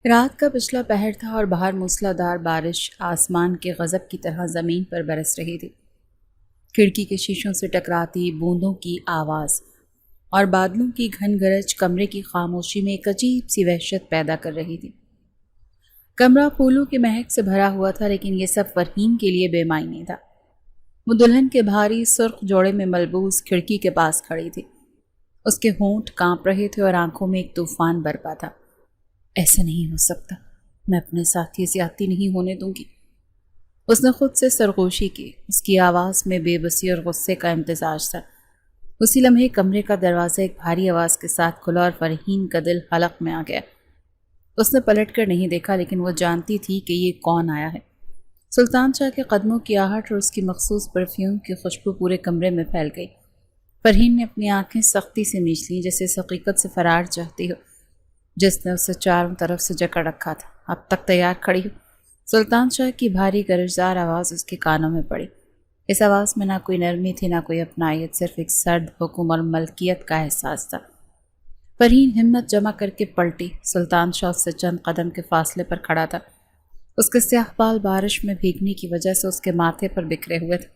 رات کا پچھلا پہر تھا اور باہر موسلادھار بارش آسمان کے غضب کی طرح زمین پر برس رہی تھی۔ کھڑکی کے شیشوں سے ٹکراتی بوندوں کی آواز اور بادلوں کی گھن گرج کمرے کی خاموشی میں ایک عجیب سی وحشت پیدا کر رہی تھی۔ کمرہ پھولوں کی مہک سے بھرا ہوا تھا، لیکن یہ سب فرحین کے لیے بے معنی تھا۔ وہ دلہن کے بھاری سرخ جوڑے میں ملبوس کھڑکی کے پاس کھڑی تھی۔ اس کے ہونٹ کانپ رہے تھے اور آنکھوں میں ایک طوفان برپا تھا۔ ایسا نہیں ہو سکتا، میں اپنے ساتھی زیادتی نہیں ہونے دوں گی۔ اس نے خود سے سرگوشی کی۔ اس کی آواز میں بے بسی اور غصے کا امتزاج تھا۔ اسی لمحے کمرے کا دروازہ ایک بھاری آواز کے ساتھ کھلا اور فرحین کا دل حلق میں آ گیا۔ اس نے پلٹ کر نہیں دیکھا، لیکن وہ جانتی تھی کہ یہ کون آیا ہے۔ سلطان شاہ کے قدموں کی آہٹ اور اس کی مخصوص پرفیوم کی خوشبو پورے کمرے میں پھیل گئی۔ فرحین نے اپنی آنکھیں سختی سے میچ لیں، جیسے اس حقیقت سے فرار چاہتی ہو جس نے اسے چاروں طرف سے جکڑ رکھا تھا۔ اب تک تیار کھڑی ہو۔ سلطان شاہ کی بھاری گرجدار آواز اس کے کانوں میں پڑی۔ اس آواز میں نہ کوئی نرمی تھی، نہ کوئی اپنائیت، صرف ایک سرد حکم اور ملکیت کا احساس تھا۔ فرحین ہمت جمع کر کے پلٹی۔ سلطان شاہ اس سے چند قدم کے فاصلے پر کھڑا تھا۔ اس کے سیاہ بال بارش میں بھیگنے کی وجہ سے اس کے ماتھے پر بکھرے ہوئے تھے۔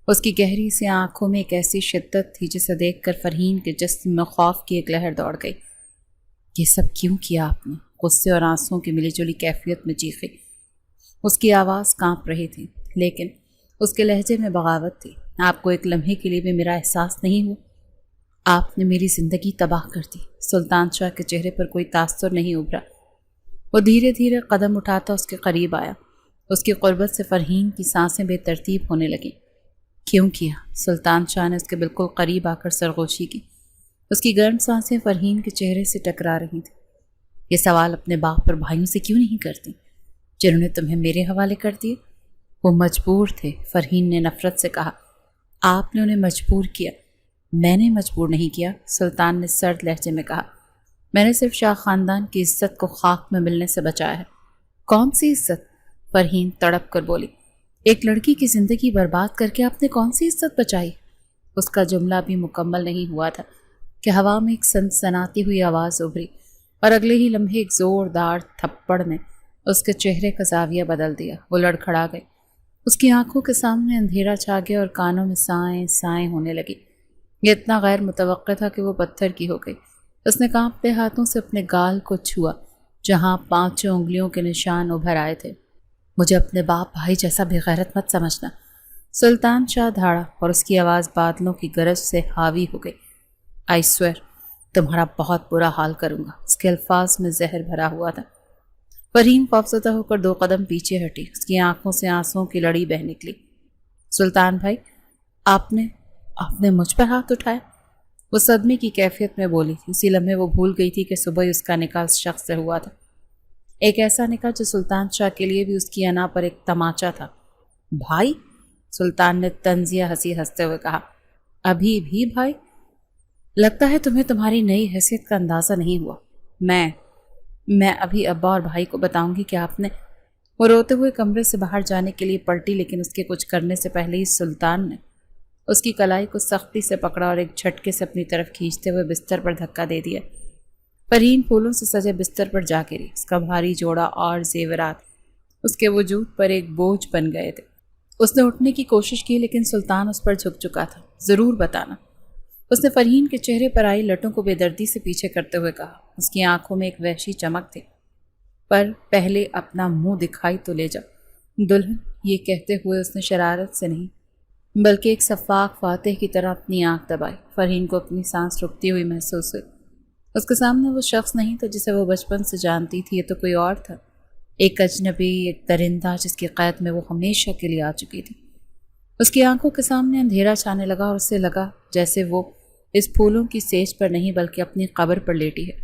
اس کی گہری سی آنکھوں میں ایک ایسی شدت تھی جسے دیکھ کر فرحین کے جسم میں خوف کی ایک لہر دوڑ گئی۔ یہ سب کیوں کیا آپ نے؟ غصے اور آنسوؤں کی ملی جلی کیفیت میں چیخی۔ اس کی آواز کانپ رہی تھی، لیکن اس کے لہجے میں بغاوت تھی۔ آپ کو ایک لمحے کے لیے بھی میرا احساس نہیں ہوا؟ آپ نے میری زندگی تباہ کر دی۔ سلطان شاہ کے چہرے پر کوئی تاثر نہیں ابھرا۔ وہ دھیرے دھیرے قدم اٹھاتا اس کے قریب آیا۔ اس کی قربت سے فرحین کی سانسیں بے ترتیب ہونے لگیں۔ کیوں کیا؟ سلطان شاہ نے اس کے بالکل قریب آ کر سرگوشی کی۔ اس کی گرم سانسیں فرحین کے چہرے سے ٹکرا رہی تھیں۔ یہ سوال اپنے باپ اور بھائیوں سے کیوں نہیں کرتی جنہوں نے تمہیں میرے حوالے کر دیے؟ وہ مجبور تھے، فرحین نے نفرت سے کہا۔ آپ نے انہیں مجبور کیا۔ میں نے مجبور نہیں کیا، سلطان نے سرد لہجے میں کہا۔ میں نے صرف شاہ خاندان کی عزت کو خاک میں ملنے سے بچایا ہے۔ کون سی عزت؟ فرحین تڑپ کر بولی۔ ایک لڑکی کی زندگی برباد کر کے آپ نے کون سی عزت بچائی؟ اس کا جملہ بھی مکمل نہیں ہوا تھا کہ ہوا میں ایک سنسناتی ہوئی آواز ابھری، اور اگلے ہی لمحے ایک زوردار تھپڑ نے اس کے چہرے کا زاویہ بدل دیا۔ وہ لڑکھڑا گئی۔ اس کی آنکھوں کے سامنے اندھیرا چھا گیا اور کانوں میں سائیں سائیں ہونے لگی۔ یہ اتنا غیر متوقع تھا کہ وہ پتھر کی ہو گئی۔ اس نے کانپتے ہاتھوں سے اپنے گال کو چھوا جہاں 5 انگلیوں کے نشان ابھر آئے تھے۔ مجھے اپنے باپ بھائی جیسا بے غیرت مت سمجھنا۔ سلطان شاہ دھاڑا اور اس کی آواز بادلوں کی گرج سے حاوی ہو گئی۔ آئی سویر، تمہارا بہت برا حال کروں گا۔ اس کے الفاظ میں زہر بھرا ہوا تھا۔ فرحین خوفزدہ ہو کر 2 قدم پیچھے ہٹی۔ اس کی آنکھوں سے آنسوؤں کی لڑی بہہ نکلی۔ سلطان بھائی، آپ نے مجھ پر ہاتھ اٹھایا؟ وہ صدمے کی کیفیت میں بولی تھی۔ اسی لمحے وہ بھول گئی تھی کہ صبح ہی اس کا نکاح اس شخص سے ہوا تھا، ایک ایسا نکاح جو سلطان شاہ کے لیے بھی اس کی انا پر ایک تماچا تھا۔ بھائی؟ سلطان نے طنزیہ ہنسی ہنستے ہوئے کہا۔ ابھی بھی بھائی؟ لگتا ہے تمہیں تمہاری نئی حیثیت کا اندازہ نہیں ہوا۔ میں ابھی ابا اور بھائی کو بتاؤں گی کہ آپ نے… وہ روتے ہوئے کمرے سے باہر جانے کے لیے پلٹی، لیکن اس کے کچھ کرنے سے پہلے ہی سلطان نے اس کی کلائی کو سختی سے پکڑا اور ایک جھٹکے سے اپنی طرف کھینچتے ہوئے بستر پر دھکا دے دیا۔ فرحین پھولوں سے سجے بستر پر جا گری۔ اس کا بھاری جوڑا اور زیورات اس کے وجود پر ایک بوجھ بن گئے تھے۔ اس نے اٹھنے کی کوشش کی، لیکن سلطان اس پر جھک چکا تھا۔ ضرور بتانا، اس نے فرحین کے چہرے پر آئی لٹوں کو بے دردی سے پیچھے کرتے ہوئے کہا۔ اس کی آنکھوں میں ایک وحشی چمک تھی۔ پر پہلے اپنا منہ دکھائی تو لے جا دلہن، یہ کہتے ہوئے اس نے شرارت سے نہیں بلکہ ایک شفاق فاتح کی طرح اپنی آنکھ دبائی۔ فرحین کو اپنی سانس رکتی ہوئی محسوس ہوئی۔ اس کے سامنے وہ شخص نہیں تھا جسے وہ بچپن سے جانتی تھی، یہ تو کوئی اور تھا، ایک اجنبی، ایک درندہ جس کی قید میں وہ ہمیشہ کے لیے آ چکی تھی۔ اس کی آنکھوں کے سامنے اندھیرا چھانے لگا اور اسے لگا جیسے وہ اس پھولوں کی سیج پر نہیں بلکہ اپنی قبر پر لیٹی ہے۔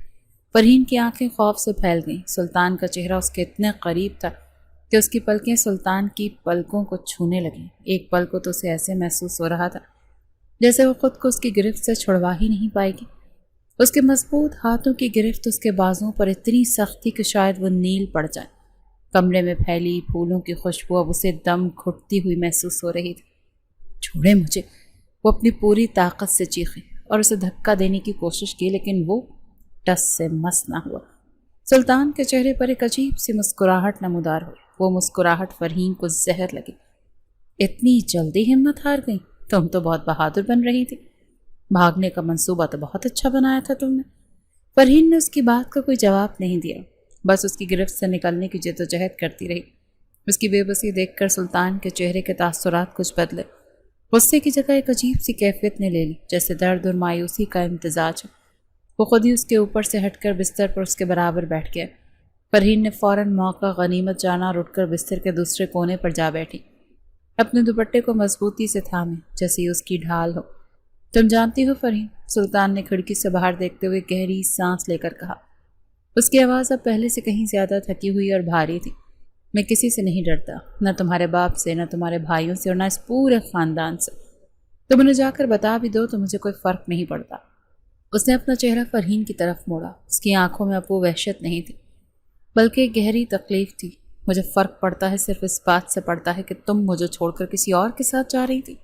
فرحین کی آنکھیں خوف سے پھیل گئیں۔ سلطان کا چہرہ اس کے اتنے قریب تھا کہ اس کی پلکیں سلطان کی پلکوں کو چھونے لگیں۔ ایک پل کو تو اسے ایسے محسوس ہو رہا تھا جیسے وہ خود کو اس کی گرفت سے چھڑوا ہی نہیں پائے گی۔ اس کے مضبوط ہاتھوں کی گرفت اس کے بازوں پر اتنی سخت تھی کہ شاید وہ نیل پڑ جائے۔ کمرے میں پھیلی پھولوں کی خوشبو اب اسے دم گھٹتی ہوئی محسوس ہو رہی تھی۔ چھوڑے مجھے، وہ اپنی پوری طاقت سے چیخی اور اسے دھکا دینے کی کوشش کی، لیکن وہ ٹس سے مس نہ ہوا۔ سلطان کے چہرے پر ایک عجیب سی مسکراہٹ نمودار ہوئی۔ وہ مسکراہٹ فرحین کو زہر لگی۔ اتنی جلدی ہمت ہار گئی؟ تم تو بہت بہادر بن رہی تھی۔ بھاگنے کا منصوبہ تو بہت اچھا بنایا تھا تم نے۔ فرحین نے اس کی بات کا کوئی جواب نہیں دیا، بس اس کی گرفت سے نکلنے کی جدوجہد کرتی رہی۔ اس کی بے بسی دیکھ کر سلطان کے چہرے کے تاثرات کچھ بدلے۔ غصے کی جگہ ایک عجیب سی کیفیت نے لے لی، جیسے درد اور مایوسی کا امتزاج ہے۔ وہ خود ہی اس کے اوپر سے ہٹ کر بستر پر اس کے برابر بیٹھ گیا۔ فرحین نے فوراً موقع غنیمت جانا اور اٹھ کر بستر کے دوسرے کونے پر جا بیٹھی، اپنے دوپٹے کو مضبوطی سے تھامے جیسے یہ اس کی ڈھال ہو۔ تم جانتی ہو فرحین، سلطان نے کھڑکی سے باہر دیکھتے ہوئے گہری سانس لے کر کہا۔ اس کی آواز اب پہلے سے کہیں زیادہ تھکی ہوئی اور بھاری تھی۔ میں کسی سے نہیں ڈرتا، نہ تمہارے باپ سے، نہ تمہارے بھائیوں سے، اور نہ اس پورے خاندان سے۔ تم انہیں جا کر بتا بھی دو تو مجھے کوئی فرق نہیں پڑتا۔ اس نے اپنا چہرہ فرحین کی طرف موڑا۔ اس کی آنکھوں میں اب وہ وحشت نہیں تھی، بلکہ ایک گہری تکلیف تھی۔ مجھے فرق پڑتا ہے صرف اس بات سے پڑتا ہے کہ تم مجھے چھوڑ کر کسی اور کے ساتھ جا رہی تھی۔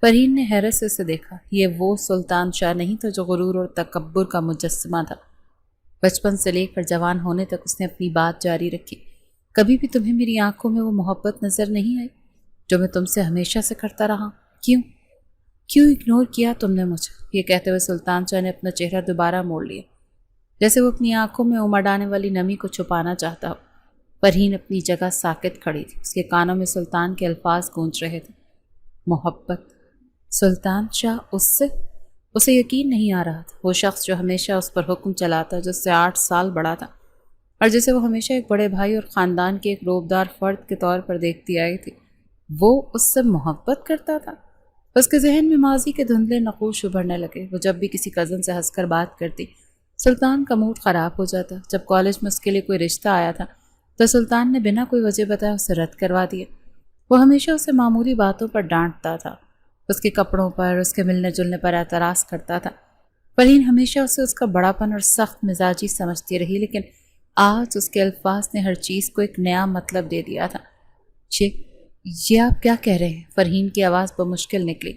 فرحین نے حیرت سے اسے دیکھا۔ یہ وہ سلطان شاہ نہیں تھا جو غرور اور تکبر کا مجسمہ تھا۔ بچپن سے لے کر جوان ہونے تک اس نے اپنی بات جاری رکھی۔ کبھی بھی تمہیں میری آنکھوں میں وہ محبت نظر نہیں آئی جو میں تم سے ہمیشہ سے کرتا رہا؟ کیوں اگنور کیا تم نے مجھے؟ یہ کہتے ہوئے سلطان شاہ نے اپنا چہرہ دوبارہ موڑ لیا، جیسے وہ اپنی آنکھوں میں امڑ آنے والی نمی کو چھپانا چاہتا ہو۔ فرحین اپنی جگہ ساکت کھڑی تھی۔ اس کے کانوں میں سلطان کے الفاظ گونج رہے تھے۔ محبت؟ سلطان شاہ اسے یقین نہیں آ رہا تھا۔ وہ شخص جو ہمیشہ اس پر حکم چلاتا، جس سے 8 سال بڑا تھا، اور جسے وہ ہمیشہ ایک بڑے بھائی اور خاندان کے ایک روبدار فرد کے طور پر دیکھتی آئی تھی، وہ اس سے محبت کرتا تھا۔ اس کے ذہن میں ماضی کے دھندلے نقوش ابھرنے لگے۔ وہ جب بھی کسی کزن سے ہنس کر بات کرتی، سلطان کا موڈ خراب ہو جاتا۔ جب کالج میں اس کے لیے کوئی رشتہ آیا تھا تو سلطان نے بنا کوئی وجہ بتائے اسے رد کروا دیا۔ وہ ہمیشہ اسے معمولی باتوں پر ڈانٹتا تھا، اس کے کپڑوں پر، اس کے ملنے جلنے پر اعتراض کرتا تھا۔ فرحین ہمیشہ اسے اس کا بڑاپن اور سخت مزاجی سمجھتی رہی، لیکن آج اس کے الفاظ نے ہر چیز کو ایک نیا مطلب دے دیا تھا۔ یہ آپ کیا کہہ رہے ہیں؟ فرحین کی آواز بمشکل نکلی۔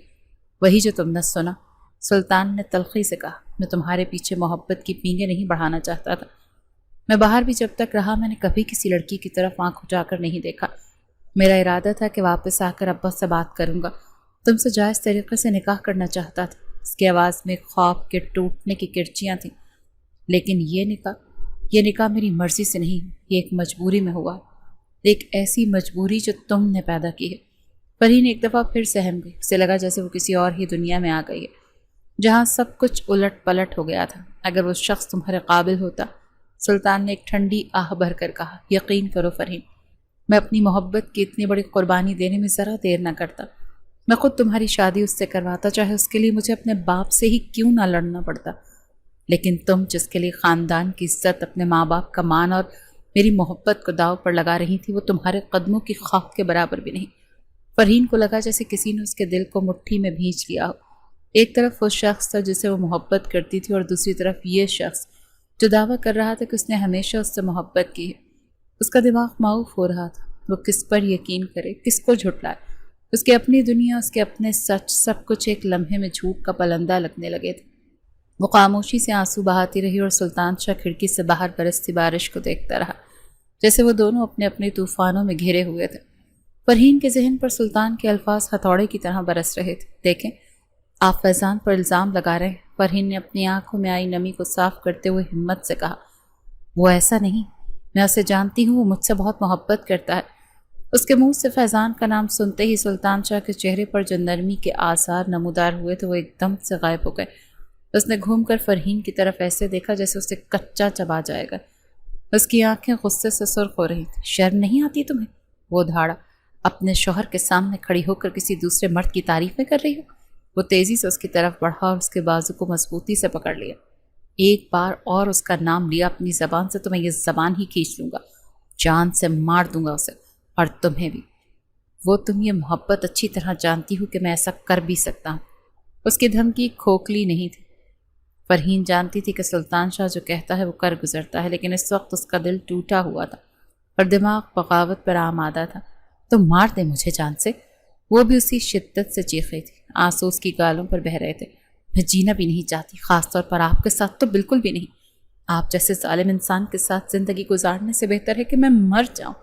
وہی جو تم نے سنا، سلطان نے تلخی سے کہا۔ میں تمہارے پیچھے محبت کی پینگیں نہیں بڑھانا چاہتا تھا۔ میں باہر بھی جب تک رہا، میں نے کبھی کسی لڑکی کی طرف آنکھ اٹھا کر نہیں دیکھا۔ میرا ارادہ تھا کہ واپس آ کر ابا سے بات کروں گا، تم سے جائز طریقے سے نکاح کرنا چاہتا تھا۔ اس کی آواز میں خواب کے ٹوٹنے کی کرچیاں تھیں۔ لیکن یہ نکاح میری مرضی سے نہیں، یہ ایک مجبوری میں ہوا، ایک ایسی مجبوری جو تم نے پیدا کی ہے۔ فرحین ایک دفعہ پھر سہم گئی۔ اسے لگا جیسے وہ کسی اور ہی دنیا میں آ گئی ہے، جہاں سب کچھ الٹ پلٹ ہو گیا تھا۔ اگر وہ شخص تمہارے قابل ہوتا، سلطان نے ایک ٹھنڈی آہ بھر کر کہا، یقین کرو فرحین، میں اپنی محبت کی اتنی بڑی قربانی دینے میں ذرا دیر نہ کرتا۔ میں خود تمہاری شادی اس سے کرواتا، چاہے اس کے لیے مجھے اپنے باپ سے ہی کیوں نہ لڑنا پڑتا۔ لیکن تم جس کے لیے خاندان کی عزت، اپنے ماں باپ کا مان اور میری محبت کو داؤ پر لگا رہی تھی، وہ تمہارے قدموں کی خاک کے برابر بھی نہیں۔ فرحین کو لگا جیسے کسی نے اس کے دل کو مٹھی میں بھینچ لیا ہو۔ ایک طرف وہ شخص تھا جسے وہ محبت کرتی تھی، اور دوسری طرف یہ شخص جو دعویٰ کر رہا تھا کہ اس نے ہمیشہ اس سے محبت کی ہے۔ اس کا دماغ معوف ہو رہا تھا۔ وہ کس پر یقین کرے، کس کو جھٹلائے؟ اس کی اپنی دنیا، اس کے اپنے سچ، سب کچھ ایک لمحے میں جھوٹ کا پلندہ لگنے لگے تھے۔ وہ خاموشی سے آنسو بہاتی رہی، اور سلطان شاہ کھڑکی سے باہر برستی بارش کو دیکھتا رہا، جیسے وہ دونوں اپنے اپنے طوفانوں میں گھرے ہوئے تھے۔ فرحین کے ذہن پر سلطان کے الفاظ ہتھوڑے کی طرح برس رہے تھے۔ دیکھیں، آپ فیضان پر الزام لگا رہے ہیں۔ فرحین نے اپنی آنکھوں میں آئی نمی کو صاف کرتے ہوئے ہمت سے کہا، وہ ایسا نہیں، میں اسے جانتی ہوں، وہ مجھ سے بہت محبت کرتا ہے۔ اس کے منہ سے فیضان کا نام سنتے ہی سلطان شاہ کے چہرے پر جو نرمی کے آثار نمودار ہوئے تھے وہ ایک دم سے غائب ہو گئے۔ اس نے گھوم کر فرحین کی طرف ایسے دیکھا جیسے اسے کچا چبا جائے گا۔ اس کی آنکھیں غصے سے سرخ ہو رہی تھیں۔ شرم نہیں آتی تمہیں؟ وہ دھاڑا، اپنے شوہر کے سامنے کھڑی ہو کر کسی دوسرے مرد کی تعریفیں کر رہی ہو؟ وہ تیزی سے اس کی طرف بڑھا اور اس کے بازو کو مضبوطی سے پکڑ لیا۔ ایک بار اور اس کا نام لیا اپنی زبان سے تو میں یہ زبان ہی کھینچ لوں گا، جان سے مار دوں گا اسے، اور تمہیں بھی۔ وہ تم یہ محبت اچھی طرح جانتی ہو کہ میں ایسا کر بھی سکتا ہوں۔ اس کی دھمکی کھوکھلی نہیں تھی۔ فرحین جانتی تھی کہ سلطان شاہ جو کہتا ہے وہ کر گزرتا ہے، لیکن اس وقت اس کا دل ٹوٹا ہوا تھا اور دماغ بغاوت پر آمادہ تھا۔ تو مار دے مجھے جان سے، وہ بھی اسی شدت سے چیخ رہی تھی۔ آنسو اس کی گالوں پر بہہ رہے تھے۔ میں جینا بھی نہیں چاہتی، خاص طور پر آپ کے ساتھ تو بالکل بھی نہیں۔ آپ جیسے ظالم انسان کے ساتھ زندگی گزارنے سے بہتر ہے کہ میں مر جاؤں۔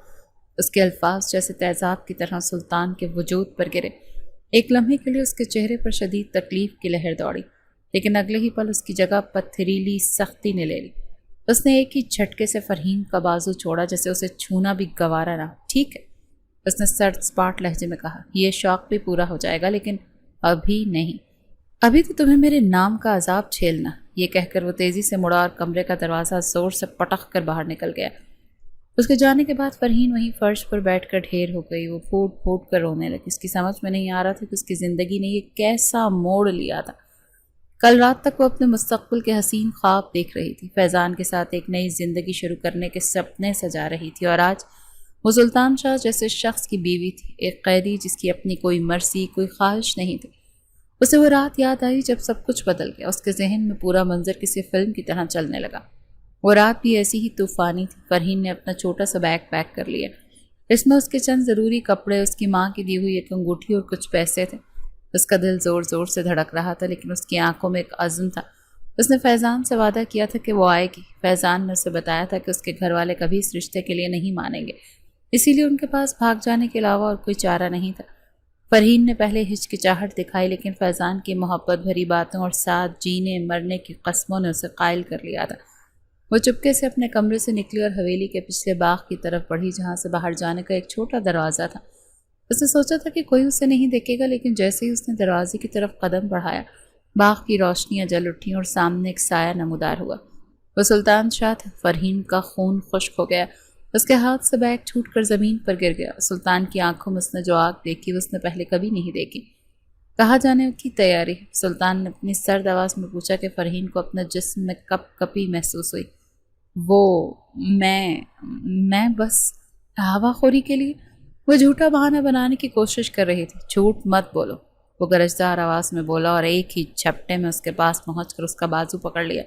اس کے الفاظ جیسے تیزاب کی طرح سلطان کے وجود پر گرے۔ ایک لمحے کے لیے اس کے چہرے پر شدید تکلیف کی لہر دوڑی، لیکن اگلے ہی پل اس کی جگہ پتھریلی سختی نے لے لی۔ اس نے ایک ہی جھٹکے سے فرحین کا بازو چھوڑا، جیسے اسے چھونا بھی گوارا نہ۔ ٹھیک ہے، اس نے سرد سپاٹ لہجے میں کہا، یہ شوق بھی پورا ہو جائے گا، لیکن ابھی نہیں۔ ابھی تو تمہیں میرے نام کا عذاب جھیلنا۔ یہ کہہ کر وہ تیزی سے مڑا اور کمرے کا دروازہ زور سے پٹخ کر باہر نکل گیا۔ اس کے جانے کے بعد فرحین وہیں فرش پر بیٹھ کر ڈھیر ہو گئی۔ وہ پھوٹ پھوٹ کر رونے لگی۔ اس کی سمجھ میں نہیں آ رہا تھا کہ اس کی زندگی نے یہ کیسا موڑ لیا تھا۔ کل رات تک وہ اپنے مستقبل کے حسین خواب دیکھ رہی تھی، فیضان کے ساتھ ایک نئی زندگی شروع کرنے کے سپنے سجا رہی تھی، اور آج وہ سلطان شاہ جیسے شخص کی بیوی تھی، ایک قیدی جس کی اپنی کوئی مرضی، کوئی خواہش نہیں تھی۔ اسے وہ رات یاد آئی جب سب کچھ بدل گیا۔ اس کے ذہن میں پورا منظر کسی فلم کی طرح چلنے لگا۔ وہ رات بھی ایسی ہی طوفانی تھی۔ فرحین نے اپنا چھوٹا سا بیگ پیک کر لیا۔ اس میں اس کے چند ضروری کپڑے، اس کی ماں کی دی ہوئی ایک انگوٹھی اور کچھ پیسے تھے۔ اس کا دل زور زور سے دھڑک رہا تھا، لیکن اس کی آنکھوں میں ایک عزم تھا۔ اس نے فیضان سے وعدہ کیا تھا کہ وہ آئے گی۔ فیضان نے اسے بتایا تھا کہ اس کے گھر والے کبھی اس رشتے کے لیے نہیں مانیں گے، اسی لیے ان کے پاس بھاگ جانے کے علاوہ اور کوئی چارہ نہیں تھا۔ فرحین نے پہلے ہچکچاہٹ دکھائی، لیکن فیضان کی محبت بھری باتوں اور ساتھ جینے مرنے کی قسموں نے اسے قائل کر لیا تھا۔ وہ چپکے سے اپنے کمرے سے نکلی اور حویلی کے پچھلے باغ کی طرف بڑھی، جہاں سے باہر جانے کا ایک چھوٹا دروازہ تھا۔ اس نے سوچا تھا کہ کوئی اسے نہیں دیکھے گا، لیکن جیسے ہی اس نے دروازے کی طرف قدم بڑھایا، باغ کی روشنیاں جل اٹھیں اور سامنے ایک سایہ نمودار ہوا۔ وہ سلطان شاہ تھا۔ فرحین کا خون خشک ہو گیا۔ اس کے ہاتھ سے بیگ چھوٹ کر زمین پر گر گیا۔ سلطان کی آنکھوں میں اس نے جو آگ دیکھی، وہ اس نے پہلے کبھی نہیں دیکھی۔ کہاں جانے کی تیاری؟ سلطان نے اپنی سرد آواز میں پوچھا کہ فرحین کو اپنے جسم میں کپ کپی محسوس ہوئی۔ میں بس ہوا خوری کے لیے۔ وہ جھوٹا بہانہ بنانے کی کوشش کر رہی تھی۔ جھوٹ مت بولو، وہ گرجدار آواز میں بولا، اور ایک ہی جھپٹے میں اس کے پاس پہنچ کر اس کا بازو پکڑ لیا۔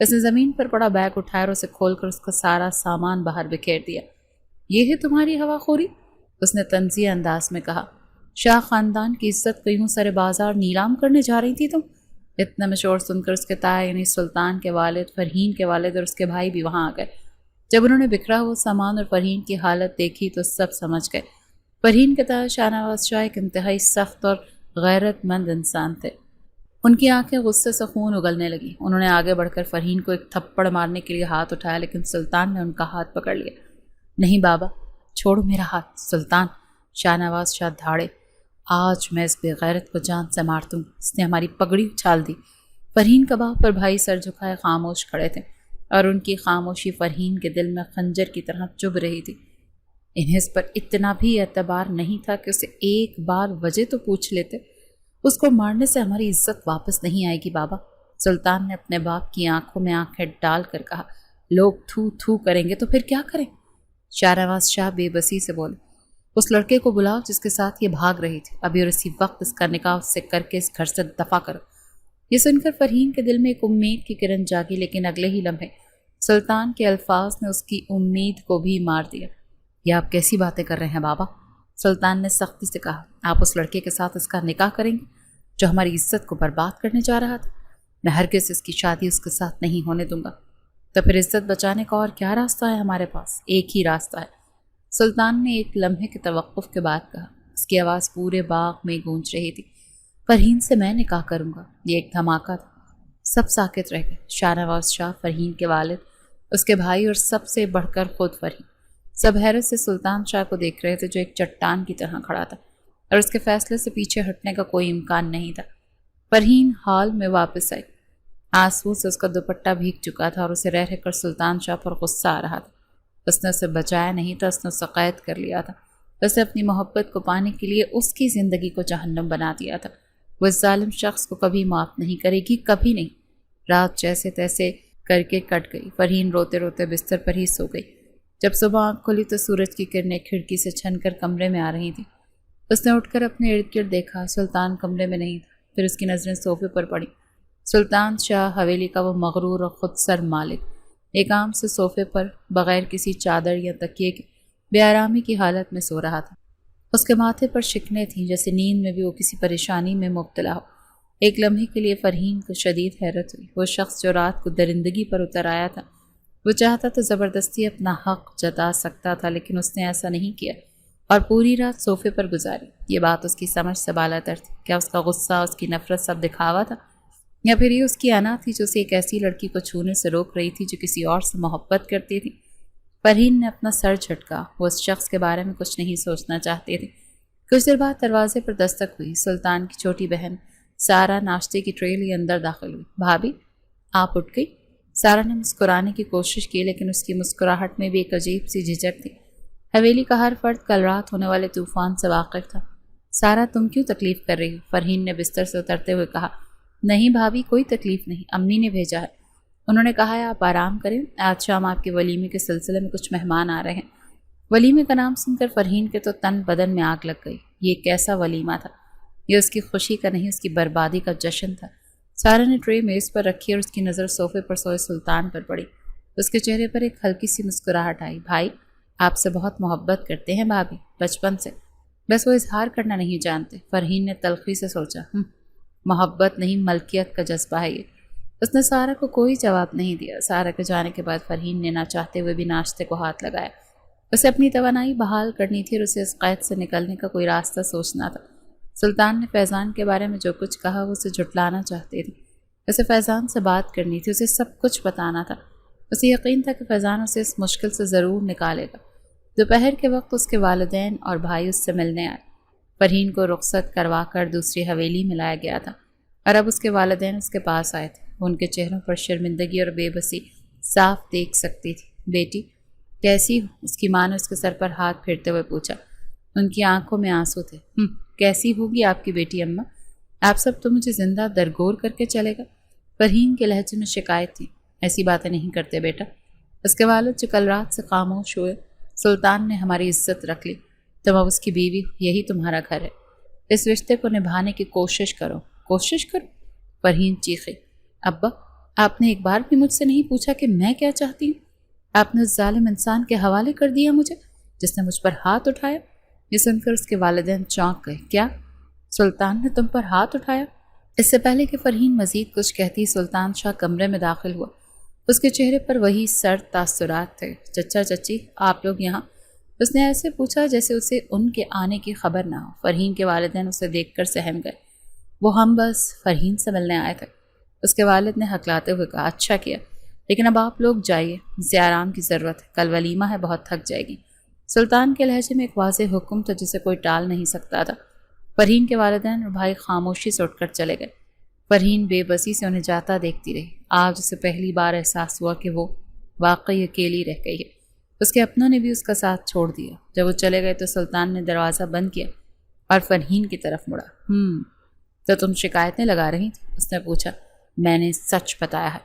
اس نے زمین پر پڑا بیگ اٹھایا اور اسے کھول کر اس کا سارا سامان باہر بکھیر دیا۔ یہ ہے تمہاری ہوا خوری؟ اس نے طنزیہ انداز میں کہا۔ شاہ خاندان کی عزت کو یوں سر بازار نیلام کرنے جا رہی تھی تم؟ اتنا مشور سن کر اس کے تائے یعنی سلطان کے والد، فرحین کے والد اور اس کے بھائی بھی وہاں آ گئے۔ جب انہوں نے بکھرا ہوا سامان اور فرحین کی حالت دیکھی تو سب سمجھ گئے۔ فرحین کے تائے شاہ نواز شاہ ایک انتہائی سخت اور غیرت مند انسان تھے۔ ان کی آنکھیں غصے سے خون اگلنے لگی۔ انہوں نے آگے بڑھ کر فرحین کو ایک تھپڑ مارنے کے لیے ہاتھ اٹھایا، لیکن سلطان نے ان کا ہاتھ پکڑ لیا۔ نہیں بابا، چھوڑو میرا ہاتھ۔ سلطان، شاہ نواز شاہ دھاڑے، آج میں اس بے غیرت کو جان سے مار دوں۔ اس نے ہماری پگڑی اچھال دی۔ فرحین کا باپ پر بھائی سر جھکائے خاموش کھڑے تھے، اور ان کی خاموشی فرحین کے دل میں خنجر کی طرح چبھ رہی تھی۔ انہیں اس پر اتنا بھی اعتبار نہیں تھا کہ اسے ایک بار وجہ تو پوچھ لیتے۔ اس کو مارنے سے ہماری عزت واپس نہیں آئے گی بابا، سلطان نے اپنے باپ کی آنکھوں میں آنکھیں ڈال کر کہا۔ لوگ تھو تھو کریں گے تو پھر کیا کریں؟ شاہ نواز شاہ بے بسی سے بولے۔ اس لڑکے کو بلاؤ جس کے ساتھ یہ بھاگ رہی تھی، ابھی اور اسی وقت اس کا نکاح اس سے کر کے اس گھر سے دفع کرو۔ یہ سن کر فرحین کے دل میں ایک امید کی کرن جاگی، لیکن اگلے ہی لمحے سلطان کے الفاظ نے اس کی امید کو بھی مار دیا۔ یہ آپ کیسی باتیں کر رہے ہیں بابا؟ سلطان نے سختی سے کہا۔ آپ اس لڑکے کے ساتھ اس کا نکاح کریں گے جو ہماری عزت کو برباد کرنے جا رہا تھا؟ میں ہرگز اس کی شادی اس کے ساتھ نہیں ہونے دوں گا۔ تو پھر عزت بچانے کا اور کیا راستہ ہے ہمارے پاس؟ ایک ہی راستہ ہے، سلطان نے ایک لمحے کے توقف کے بعد کہا۔ اس کی آواز پورے باغ میں گونج رہی تھی۔ فرحین سے میں نکاح کروں گا۔ یہ ایک دھماکہ تھا۔ سب ساکت رہ گئے۔ شاہ نواز شاہ، فرحین کے والد، اس کے بھائی اور سب سے بڑھ کر خود فرحین۔ سب حیرت سے سلطان شاہ کو دیکھ رہے تھے، جو ایک چٹان کی طرح کھڑا تھا اور اس کے فیصلے سے پیچھے ہٹنے کا کوئی امکان نہیں تھا۔ فرحین حال میں واپس آئی۔ آنسو سے اس کا دوپٹہ بھیگ چکا تھا اور اسے رہ رہ کر سلطان شاہ پر غصہ آ رہا تھا۔ اس نے اسے بچایا نہیں تھا، اس نے اسے قید کر لیا تھا۔ اسے اپنی محبت کو پانے کے لیے اس کی زندگی کو جہنم بنا دیا تھا۔ وہ اس ظالم شخص کو کبھی معاف نہیں کرے گی، کبھی نہیں۔ رات جیسے تیسے کر کے کٹ گئی۔ فرحین روتے روتے بستر پر ہی سو گئی۔ جب صبح آنکھ کھلی تو سورج کی کرنیں کھڑکی سے چھن کر کمرے میں آ رہی تھیں۔ اس نے اٹھ کر اپنے ارد گرد دیکھا۔ سلطان کمرے میں نہیں تھا۔ پھر اس کی نظریں صوفے پر پڑی۔ سلطان شاہ، حویلی کا وہ مغرور اور خود سر مالک، ایک عام سے صوفے پر بغیر کسی چادر یا تکیے کے بے آرامی کی حالت میں سو رہا تھا۔ اس کے ماتھے پر شکنیں تھیں، جیسے نیند میں بھی وہ کسی پریشانی میں مبتلا ہو۔ ایک لمحے کے لیے فرحین کو شدید حیرت ہوئی۔ وہ شخص جو رات کو درندگی پر اتر آیا تھا، وہ چاہتا تو زبردستی اپنا حق جتا سکتا تھا، لیکن اس نے ایسا نہیں کیا اور پوری رات صوفے پر گزاری۔ یہ بات اس کی سمجھ سے بالاتر تھی۔ کیا اس کا غصہ، اس کی نفرت سب دکھاوا تھا، یا پھر یہ اس کی انا تھی جو اسے ایک ایسی لڑکی کو چھونے سے روک رہی تھی جو کسی اور سے محبت کرتی تھی؟ فرحین نے اپنا سر جھٹکا۔ وہ اس شخص کے بارے میں کچھ نہیں سوچنا چاہتے تھے۔ کچھ دیر بعد دروازے پر دستک ہوئی۔ سلطان کی چھوٹی بہن سارا ناشتے کی ٹرے لیے اندر داخل ہوئی۔ بھابھی، آپ اٹھ گئی؟ سارا نے مسکرانے کی کوشش کی، لیکن اس کی مسکراہٹ میں بھی ایک عجیب سی جھجک تھی۔ حویلی کا ہر فرد کل رات ہونے والے طوفان سے واقف تھا۔ سارا، تم کیوں تکلیف کر رہی ہو؟ فرحین نے بستر سے اترتے ہوئے کہا۔ نہیں بھابھی، کوئی تکلیف نہیں، امی نے بھیجا ہے، انہوں نے کہا ہے آپ آرام کریں، آج شام آپ کے ولیمے کے سلسلے میں کچھ مہمان آ رہے ہیں۔ ولیمے کا نام سن کر فرحین کے تو تن بدن میں آگ لگ گئی۔ یہ کیسا ولیمہ تھا؟ یہ اس کی خوشی کا نہیں، اس کی بربادی کا جشن تھا۔ سارا نے ٹرے میز پر رکھی اور اس کی نظر صوفے پر سوئے سلطان پر پڑی۔ اس کے چہرے پر ایک ہلکی سی مسکراہٹ آئی۔ بھائی آپ سے بہت محبت کرتے ہیں بھابھی، بچپن سے، بس وہ اظہار کرنا نہیں جانتے۔ فرحین نے تلخی سے سوچا۔ محبت نہیں، ملکیت کا جذبہ ہے یہ۔ اس نے سارا کو کوئی جواب نہیں دیا۔ سارا کے جانے کے بعد فرحین نے نہ چاہتے ہوئے بھی ناشتے کو ہاتھ لگایا۔ اسے اپنی توانائی بحال کرنی تھی اور اسے اس قید سے نکلنے کا کوئی راستہ سوچنا تھا۔ سلطان نے فیضان کے بارے میں جو کچھ کہا وہ اسے جھٹلانا چاہتے تھے۔ اسے فیضان سے بات کرنی تھی، اسے سب کچھ بتانا تھا۔ اسے یقین تھا کہ فیضان اسے اس مشکل سے ضرور نکالے گا۔ دوپہر کے وقت اس کے والدین اور بھائی اس سے ملنے آئے۔ فرحین کو رخصت کروا کر دوسری حویلی میں لایا گیا تھا اور اب اس کے والدین اس کے پاس آئے تھے۔ ان کے چہروں پر شرمندگی اور بے بسی صاف دیکھ سکتی تھی۔ بیٹی کیسی ہو؟ اس کی ماں نے اس کے سر پر ہاتھ پھیرتے ہوئے پوچھا۔ ان کی آنکھوں میں آنسو تھے۔ کیسی ہوگی آپ کی بیٹی اماں؟ آپ سب تو مجھے زندہ درگور کر کے چلے گا۔ فرحین کے لہجے میں شکایت تھی۔ ایسی باتیں نہیں کرتے بیٹا۔ اس کے والد جو کل رات سے خاموش ہوئے۔ سلطان نے ہماری عزت رکھ لی، تم اب اس کی بیوی ہو، یہی تمہارا گھر ہے۔ اس رشتے کو نبھانے کی کوشش کرو۔ کوشش کرو؟ فرحین چیخی۔ ابا، آپ نے ایک بار بھی مجھ سے نہیں پوچھا کہ میں کیا چاہتی ہوں؟ آپ نے اس ظالم انسان کے حوالے کر دیا مجھے، جس نے مجھ پر ہاتھ اٹھایا۔ یہ سن کر اس کے والدین چونک گئے۔ کیا؟ سلطان نے تم پر ہاتھ اٹھایا؟ اس سے پہلے کہ فرحین مزید کچھ کہتی، سلطان شاہ کمرے میں داخل ہوا۔ اس کے چہرے پر وہی سرد تاثرات تھے۔ چچا چچی آپ لوگ یہاں؟ اس نے ایسے پوچھا جیسے اسے ان کے آنے کی خبر نہ ہو۔ فرحین کے والدین اسے دیکھ کر سہم گئے۔ وہ ہم بس فرحین سے ملنے آئے تھے، اس کے والد نے ہکلاتے ہوئے کہا۔ اچھا کیا، لیکن اب آپ لوگ جائیے، اسے آرام کی ضرورت ہے، کل ولیمہ ہے، بہت تھک جائے گی۔ سلطان کے لہجے میں ایک واضح حکم تھا جسے کوئی ٹال نہیں سکتا تھا۔ فرحین کے والدین اور بھائی خاموشی سے اٹھ کر چلے گئے۔ فرحین بے بسی سے انہیں جاتا دیکھتی رہی۔ آج اسے پہلی بار احساس ہوا کہ وہ واقعی اکیلی رہ گئی ہے۔ اس کے اپنوں نے بھی اس کا ساتھ چھوڑ دیا۔ جب وہ چلے گئے تو سلطان نے دروازہ بند کیا اور فرحین کی طرف مڑا۔ تو تم شکایتیں لگا رہی تھی؟ اس نے پوچھا۔ میں نے سچ بتایا ہے۔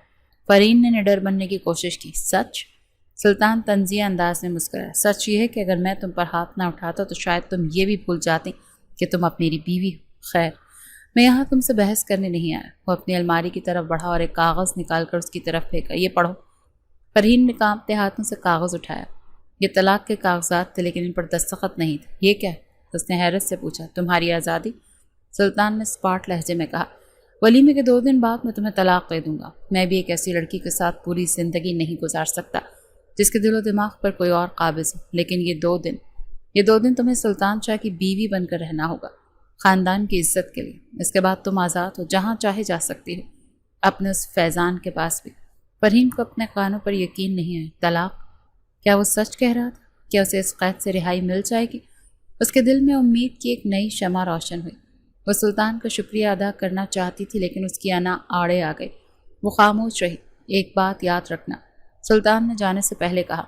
فرحین نے نڈر بننے کی کوشش کی۔ سچ؟ سلطان طنزیہ انداز میں مسکرایا۔ سچ یہ ہے کہ اگر میں تم پر ہاتھ نہ اٹھاتا تو شاید تم یہ بھی بھول جاتی کہ تم اب میری بیوی ہو۔ خیر، میں یہاں تم سے بحث کرنے نہیں آیا۔ وہ اپنی الماری کی طرف بڑھا اور ایک کاغذ نکال کر اس کی طرف پھینکا۔ یہ پڑھو۔ فرحین نے کانپتے ہاتھوں سے کاغذ اٹھایا۔ یہ طلاق کے کاغذات تھے، لیکن ان پر دستخط نہیں تھے۔ یہ کیا ہے؟ اس نے حیرت سے پوچھا۔ تمہاری آزادی، سلطان نے اسپاٹ لہجے میں کہا۔ ولیمے کے 2 دن بعد میں تمہیں طلاق دے دوں گا۔ میں بھی ایک ایسی لڑکی کے ساتھ پوری زندگی نہیں گزار سکتا جس کے دل و دماغ پر کوئی اور قابض ہو، لیکن یہ 2 دن تمہیں سلطان شاہ کی بیوی بن کر رہنا ہوگا، خاندان کی عزت کے لیے۔ اس کے بعد تم آزاد ہو، جہاں چاہے جا سکتی ہو، اپنے اس فیضان کے پاس بھی۔ فرحین کو اپنے کانوں پر یقین نہیں آیا۔ طلاق؟ کیا وہ سچ کہہ رہا تھا؟ کیا اسے اس قید سے رہائی مل جائے گی؟ اس کے دل میں امید کی ایک نئی شمع روشن ہوئی۔ وہ سلطان کا شکریہ ادا کرنا چاہتی تھی، لیکن اس کی انا آڑے آ گئی۔ وہ خاموش رہی۔ ایک بات یاد رکھنا، سلطان نے جانے سے پہلے کہا،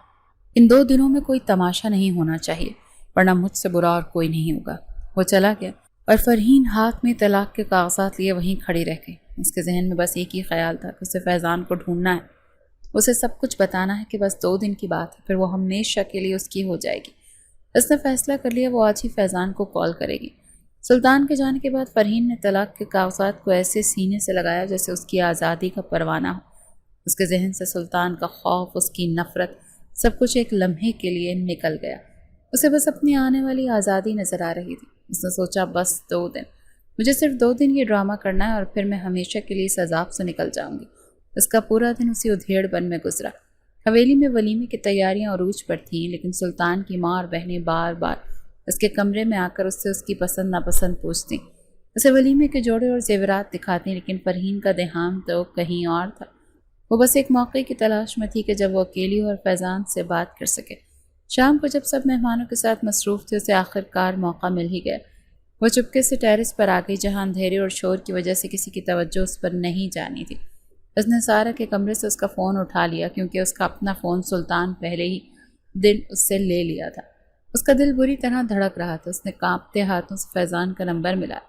ان 2 دنوں میں کوئی تماشا نہیں ہونا چاہیے، ورنہ مجھ سے برا اور کوئی نہیں ہوگا۔ وہ چلا گیا اور فرحین ہاتھ میں طلاق کے کاغذات لیے وہیں کھڑی رہ گئی۔ اس کے ذہن میں بس ایک ہی خیال تھا کہ اسے فیضان کو ڈھونڈنا ہے، اسے سب کچھ بتانا ہے کہ بس 2 دن کی بات ہے، پھر وہ ہمیشہ کے لیے اس کی ہو جائے گی۔ اس نے فیصلہ کر لیا وہ آج ہی فیضان کو کال کرے گی۔ سلطان کے جانے کے بعد فرحین نے طلاق کے کاغذات کو ایسے سینے سے لگایا جیسے اس کی آزادی کا پروانہ ہو۔ اس کے ذہن سے سلطان کا خوف، اس کی نفرت، سب کچھ ایک لمحے کے لیے نکل گیا۔ اسے بس اپنی آنے والی آزادی نظر آ رہی تھی۔ اس نے سوچا بس 2 دن، مجھے صرف 2 دن یہ ڈرامہ کرنا ہے اور پھر میں ہمیشہ کے لیے اس عذاب سے نکل جاؤں گی۔ اس کا پورا دن اسی ادھیڑ بن میں گزرا۔ حویلی میں ولیمے کی تیاریاں عروج پر تھیں، لیکن سلطان کی ماں اور بہنیں بار بار اس کے کمرے میں آ کر اس سے اس کی پسند ناپسند پوچھتیں، اسے ولیمے کے جوڑے اور زیورات دکھاتیں، لیکن فرحین کا دھیان تو کہیں اور تھا۔ وہ بس ایک موقع کی تلاش میں تھی کہ جب وہ اکیلی اور فیضان سے بات کر سکے۔ شام کو جب سب مہمانوں کے ساتھ مصروف تھے، اسے آخر کار موقع مل ہی گیا۔ وہ چپکے سے ٹیرس پر آ گئی، جہاں اندھیرے اور شور کی وجہ سے کسی کی توجہ اس پر نہیں جانی تھی۔ اس نے سارا کے کمرے سے اس کا فون اٹھا لیا، کیونکہ اس کا اپنا فون سلطان پہلے ہی دن اس سے لے لیا تھا۔ اس کا دل بری طرح دھڑک رہا تھا۔ اس نے کانپتے ہاتھوں سے فیضان کا نمبر ملا۔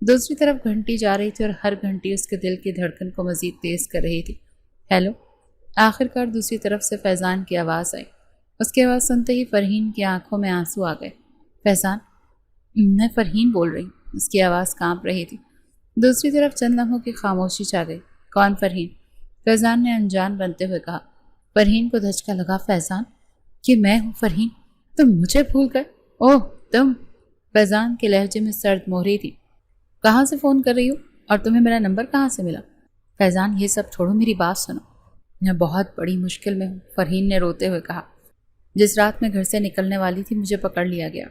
دوسری طرف گھنٹی جا رہی تھی اور ہر گھنٹی اس کے دل کی دھڑکن کو مزید تیز کر رہی تھی۔ ہیلو۔ آخر کار دوسری طرف سے فیضان کی آواز آئی۔ اس کی آواز سنتے ہی فرحین کی آنکھوں میں آنسو آ گئے۔ فیضان، میں فرحین بول رہی ہوں۔ اس کی آواز کانپ رہی تھی۔ دوسری طرف چند لمحوں کی خاموشی چھا گئی۔ کون فرحین؟ فیضان نے انجان بنتے ہوئے کہا۔ فرحین کو دھچکا لگا۔ فیضان، یہ میں ہوں فرحین، تم مجھے بھول گئے؟ اوہ تم! فیضان کے لہجے میں سرد مہری تھی۔ کہاں سے فون کر رہی ہو اور تمہیں میرا نمبر کہاں سے ملا؟ فیضان، یہ سب چھوڑو، میری بات سنو۔ میں بہت بڑی مشکل میں ہوں، فرحین نے روتے ہوئے کہا۔ جس رات میں گھر سے نکلنے والی تھی مجھے پکڑ لیا گیا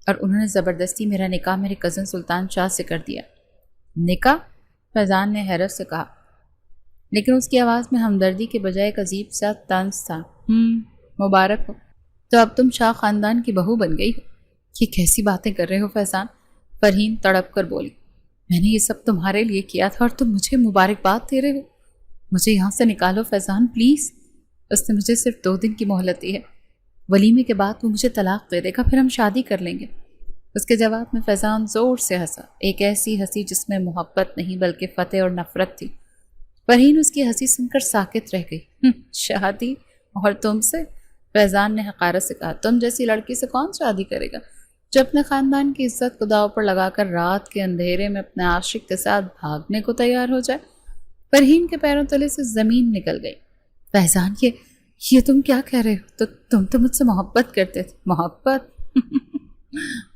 اور انہوں نے زبردستی میرا نکاح میرے کزن سلطان شاہ سے کر دیا۔ نکاح؟ فیضان نے حیرت سے کہا، لیکن اس کی آواز میں ہمدردی کے بجائے ایک عجیب سا طنز تھا۔ مبارک ہو، تو اب تم شاہ خاندان کی بہو بن گئی ہو۔ یہ کیسی باتیں کر رہے ہو فیضان؟ فرحین تڑپ کر بولی۔ میں نے یہ سب تمہارے لیے کیا تھا اور تم مجھے مبارکباد دے رہے ہو؟ مجھے یہاں سے نکالو فیضان پلیز۔ اس نے مجھے صرف 2 دن کی مہلت دی ہے۔ ولیمے کے بعد وہ مجھے طلاق دے دے گا، پھر ہم شادی کر لیں گے۔ اس کے جواب میں فیضان زور سے ہنسا، ایک ایسی ہنسی جس میں محبت نہیں بلکہ فتح اور نفرت تھی۔ فرحین اس کی ہنسی سن کر ساکت رہ گئی۔ شادی؟ اور تم سے؟ فیضان نے حقارت سے کہا۔ تم جیسی لڑکی سے کون شادی کرے گا جو اپنے خاندان کی عزت کو داؤ پر لگا کر رات کے اندھیرے میں اپنے عاشق کے ساتھ بھاگنے کو تیار ہو جائے؟ فرحین کے پیروں تلے سے زمین نکل گئی۔ فیضان، یہ تم کیا کہہ رہے ہو؟ تم تو مجھ سے محبت کرتے تھے۔ محبت؟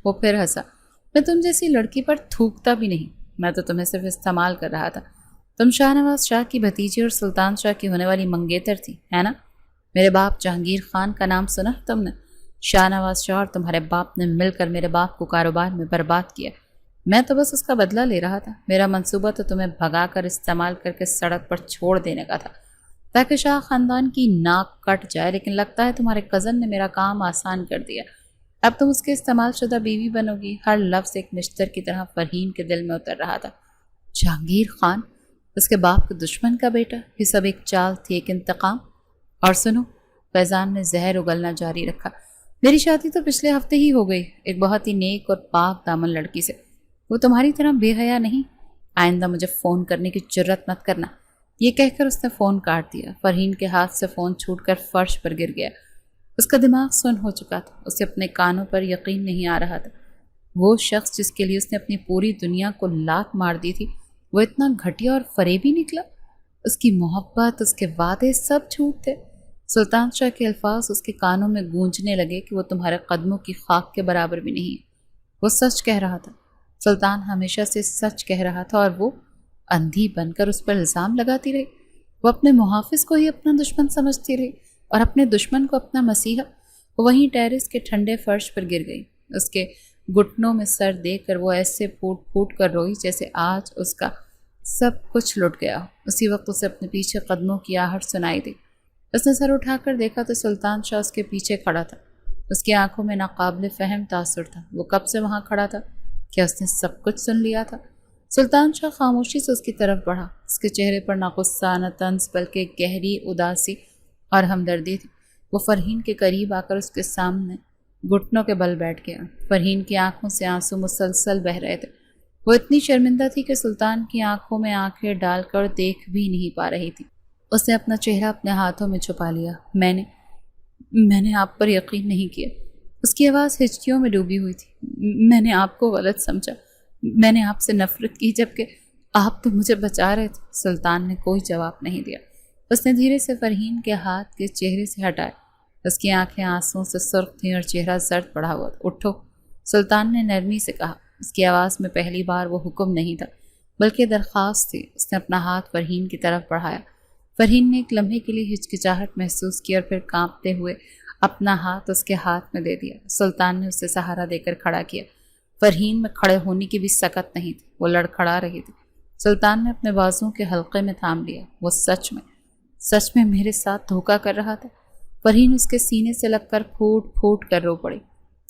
وہ پھر ہنسا۔ میں تم جیسی لڑکی پر تھوکتا بھی نہیں، میں تو تمہیں صرف استعمال کر رہا تھا۔ تم شاہ نواز شاہ کی بھتیجی اور سلطان شاہ کی ہونے والی منگیتر تھی، ہے نا؟ میرے باپ جہانگیر خان کا نام سنا تم نے؟ شاہ نواز شاہ اور تمہارے باپ نے مل کر میرے باپ کو کاروبار میں برباد کیا۔ میں تو بس اس کا بدلہ لے رہا تھا۔ میرا منصوبہ تو تمہیں بھگا کر استعمال کر کے سڑک پر چھوڑ دینے کا تھا تاکہ شاہ خاندان کی ناک کٹ جائے، لیکن لگتا ہے تمہارے کزن نے میرا کام آسان کر دیا۔ اب تم اس کے استعمال شدہ بیوی بنو گی۔ ہر لفظ ایک نشتر کی طرح فرحین کے دل میں اتر رہا تھا۔ جہانگیر خان، اس کے باپ کے دشمن کا بیٹا، یہ سب ایک چال تھی، ایک انتقام۔ اور سنو، فیضان نے زہر اگلنا جاری رکھا، میری شادی تو پچھلے ہفتے ہی ہو گئی، ایک بہت ہی نیک اور پاک دامن لڑکی سے۔ وہ تمہاری طرح بے حیا نہیں۔ آئندہ مجھے فون کرنے کی جرت مت کرنا۔ یہ کہہ کر اس نے فون کاٹ دیا۔ فرحین کے ہاتھ سے فون چھوٹ کر فرش پر گر گیا۔ اس کا دماغ سن ہو چکا تھا، اسے اپنے کانوں پر یقین نہیں آ رہا تھا۔ وہ شخص جس کے لیے اس نے اپنی پوری دنیا کو لات مار دی تھی، وہ اتنا گھٹیا اور فریبی نکلا۔ اس کی محبت، اس کے وعدے سب جھوٹ تھے۔ سلطان شاہ کے الفاظ اس کے کانوں میں گونجنے لگے کہ وہ تمہارے قدموں کی خاک کے برابر بھی نہیں ہے۔ وہ سچ کہہ رہا تھا۔ سلطان ہمیشہ سے سچ کہہ رہا تھا اور وہ اندھی بن کر اس پر الزام لگاتی رہی۔ وہ اپنے محافظ کو ہی اپنا دشمن سمجھتی رہی اور اپنے دشمن کو اپنا مسیحا۔ وہیں ٹیرس کے ٹھنڈے فرش پر گر گئی۔ اس کے گھٹنوں میں سر دے کر وہ ایسے پھوٹ پھوٹ کر روئی جیسے آج اس کا سب کچھ لٹ گیا ہو۔ اسی وقت اسے اپنے پیچھے قدموں کی آہٹ سنائی دی۔ اس نے سر اٹھا کر دیکھا تو سلطان شاہ اس کے پیچھے کھڑا تھا۔ اس کی آنکھوں میں ناقابل فہم تاثر تھا۔ وہ کب سے وہاں کھڑا تھا؟ کیا اس نے سب کچھ سن لیا تھا؟ سلطان شاہ خاموشی سے اس کی طرف بڑھا۔ اس کے چہرے پر نہ غصہ نہ طنز بلکہ گہری اداسی اور ہمدردی تھی۔ وہ فرحین کے قریب آ کر اس کے سامنے گھٹنوں کے بل بیٹھ گیا۔ فرحین کی آنکھوں سے آنسو مسلسل بہہ رہے تھے۔ وہ اتنی شرمندہ تھی کہ سلطان کی آنکھوں میں آنکھیں ڈال کر دیکھ بھی نہیں پا رہی تھی۔ اس نے اپنا چہرہ اپنے ہاتھوں میں چھپا لیا۔ میں نے آپ پر یقین نہیں کیا۔ اس کی آواز ہچکیوں میں ڈوبی ہوئی تھی۔ میں نے آپ کو غلط سمجھا۔ میں نے آپ سے نفرت کی جبکہ آپ تو مجھے بچا رہے تھے۔ سلطان نے کوئی جواب نہیں دیا۔ اس نے دھیرے سے فرحین کے ہاتھ کے چہرے سے ہٹائے۔ اس کی آنکھیں آنسوؤں سے سرخ تھیں اور چہرہ زرد پڑا ہوا۔ اٹھو، سلطان نے نرمی سے کہا۔ اس کی آواز میں پہلی بار وہ حکم نہیں تھا بلکہ درخواست تھی۔ اس نے اپنا ہاتھ فرحین کی طرف بڑھایا۔ فرحین نے ایک لمحے کے لیے ہچکچاہٹ محسوس کی اور پھر کانپتے ہوئے اپنا ہاتھ اس کے ہاتھ میں دے دیا۔ سلطان نے اسے سہارا دے کر کھڑا کیا۔ فرحین میں کھڑے ہونے کی بھی سکت نہیں تھی، وہ لڑکھڑا رہی تھی۔ سلطان نے اپنے بازوؤں کے حلقے میں تھام لیا۔ وہ سچ میں میرے ساتھ دھوکہ کر رہا تھا؟ فرحین اس کے سینے سے لگ کر پھوٹ پھوٹ کر رو پڑی۔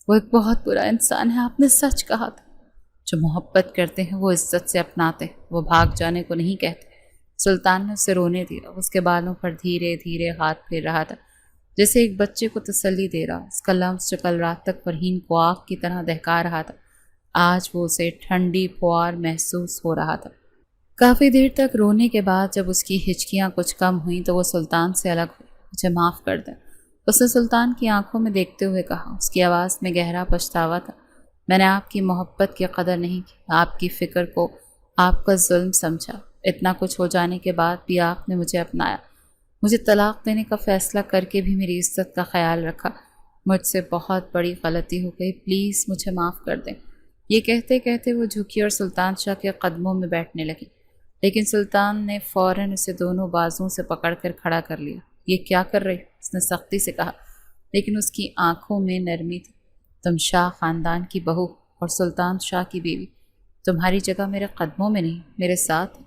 وہ ایک بہت برا انسان ہے، آپ نے سچ کہا تھا۔ جو محبت کرتے ہیں وہ عزت سے اپناتے ہیں، وہ بھاگ جانے کو نہیں کہتے۔ سلطان نے اسے رونے دیا۔ اس کے بالوں پر دھیرے دھیرے ہاتھ پھیر رہا تھا جیسے ایک بچے کو تسلی دے رہا۔ اس کا لمس جو کل رات تک فرحین کو آگ کی طرح دہکا رہا تھا، آج وہ اسے ٹھنڈی پھوار محسوس ہو رہا تھا۔ کافی دیر تک رونے کے بعد جب اس کی ہچکیاں کچھ کم ہوئیں تو وہ سلطان سے الگ ہوئی۔ مجھے معاف کر دیں، اس نے سلطان کی آنکھوں میں دیکھتے ہوئے کہا۔ اس کی آواز میں گہرا پچھتاوا تھا۔ میں نے آپ کی محبت کی قدر نہیں کی، آپ کی فکر کو آپ کا ظلم سمجھا۔ اتنا کچھ ہو جانے کے بعد بھی آپ نے مجھے اپنایا، مجھے طلاق دینے کا فیصلہ کر کے بھی میری عزت کا خیال رکھا۔ مجھ سے بہت بڑی غلطی ہو گئی، پلیز مجھے معاف کر دیں۔ یہ کہتے کہتے وہ جھکی اور سلطان شاہ کے قدموں میں بیٹھنے لگی، لیکن سلطان نے فوراً اسے دونوں بازوؤں سے پکڑ کر کھڑا کر لیا۔ یہ کیا کر رہی؟ اس نے سختی سے کہا، لیکن اس کی آنکھوں میں نرمی تھی۔ تم شاہ خاندان کی بہو اور سلطان شاہ کی بیوی، تمہاری جگہ میرے قدموں میں نہیں، میرے ساتھ۔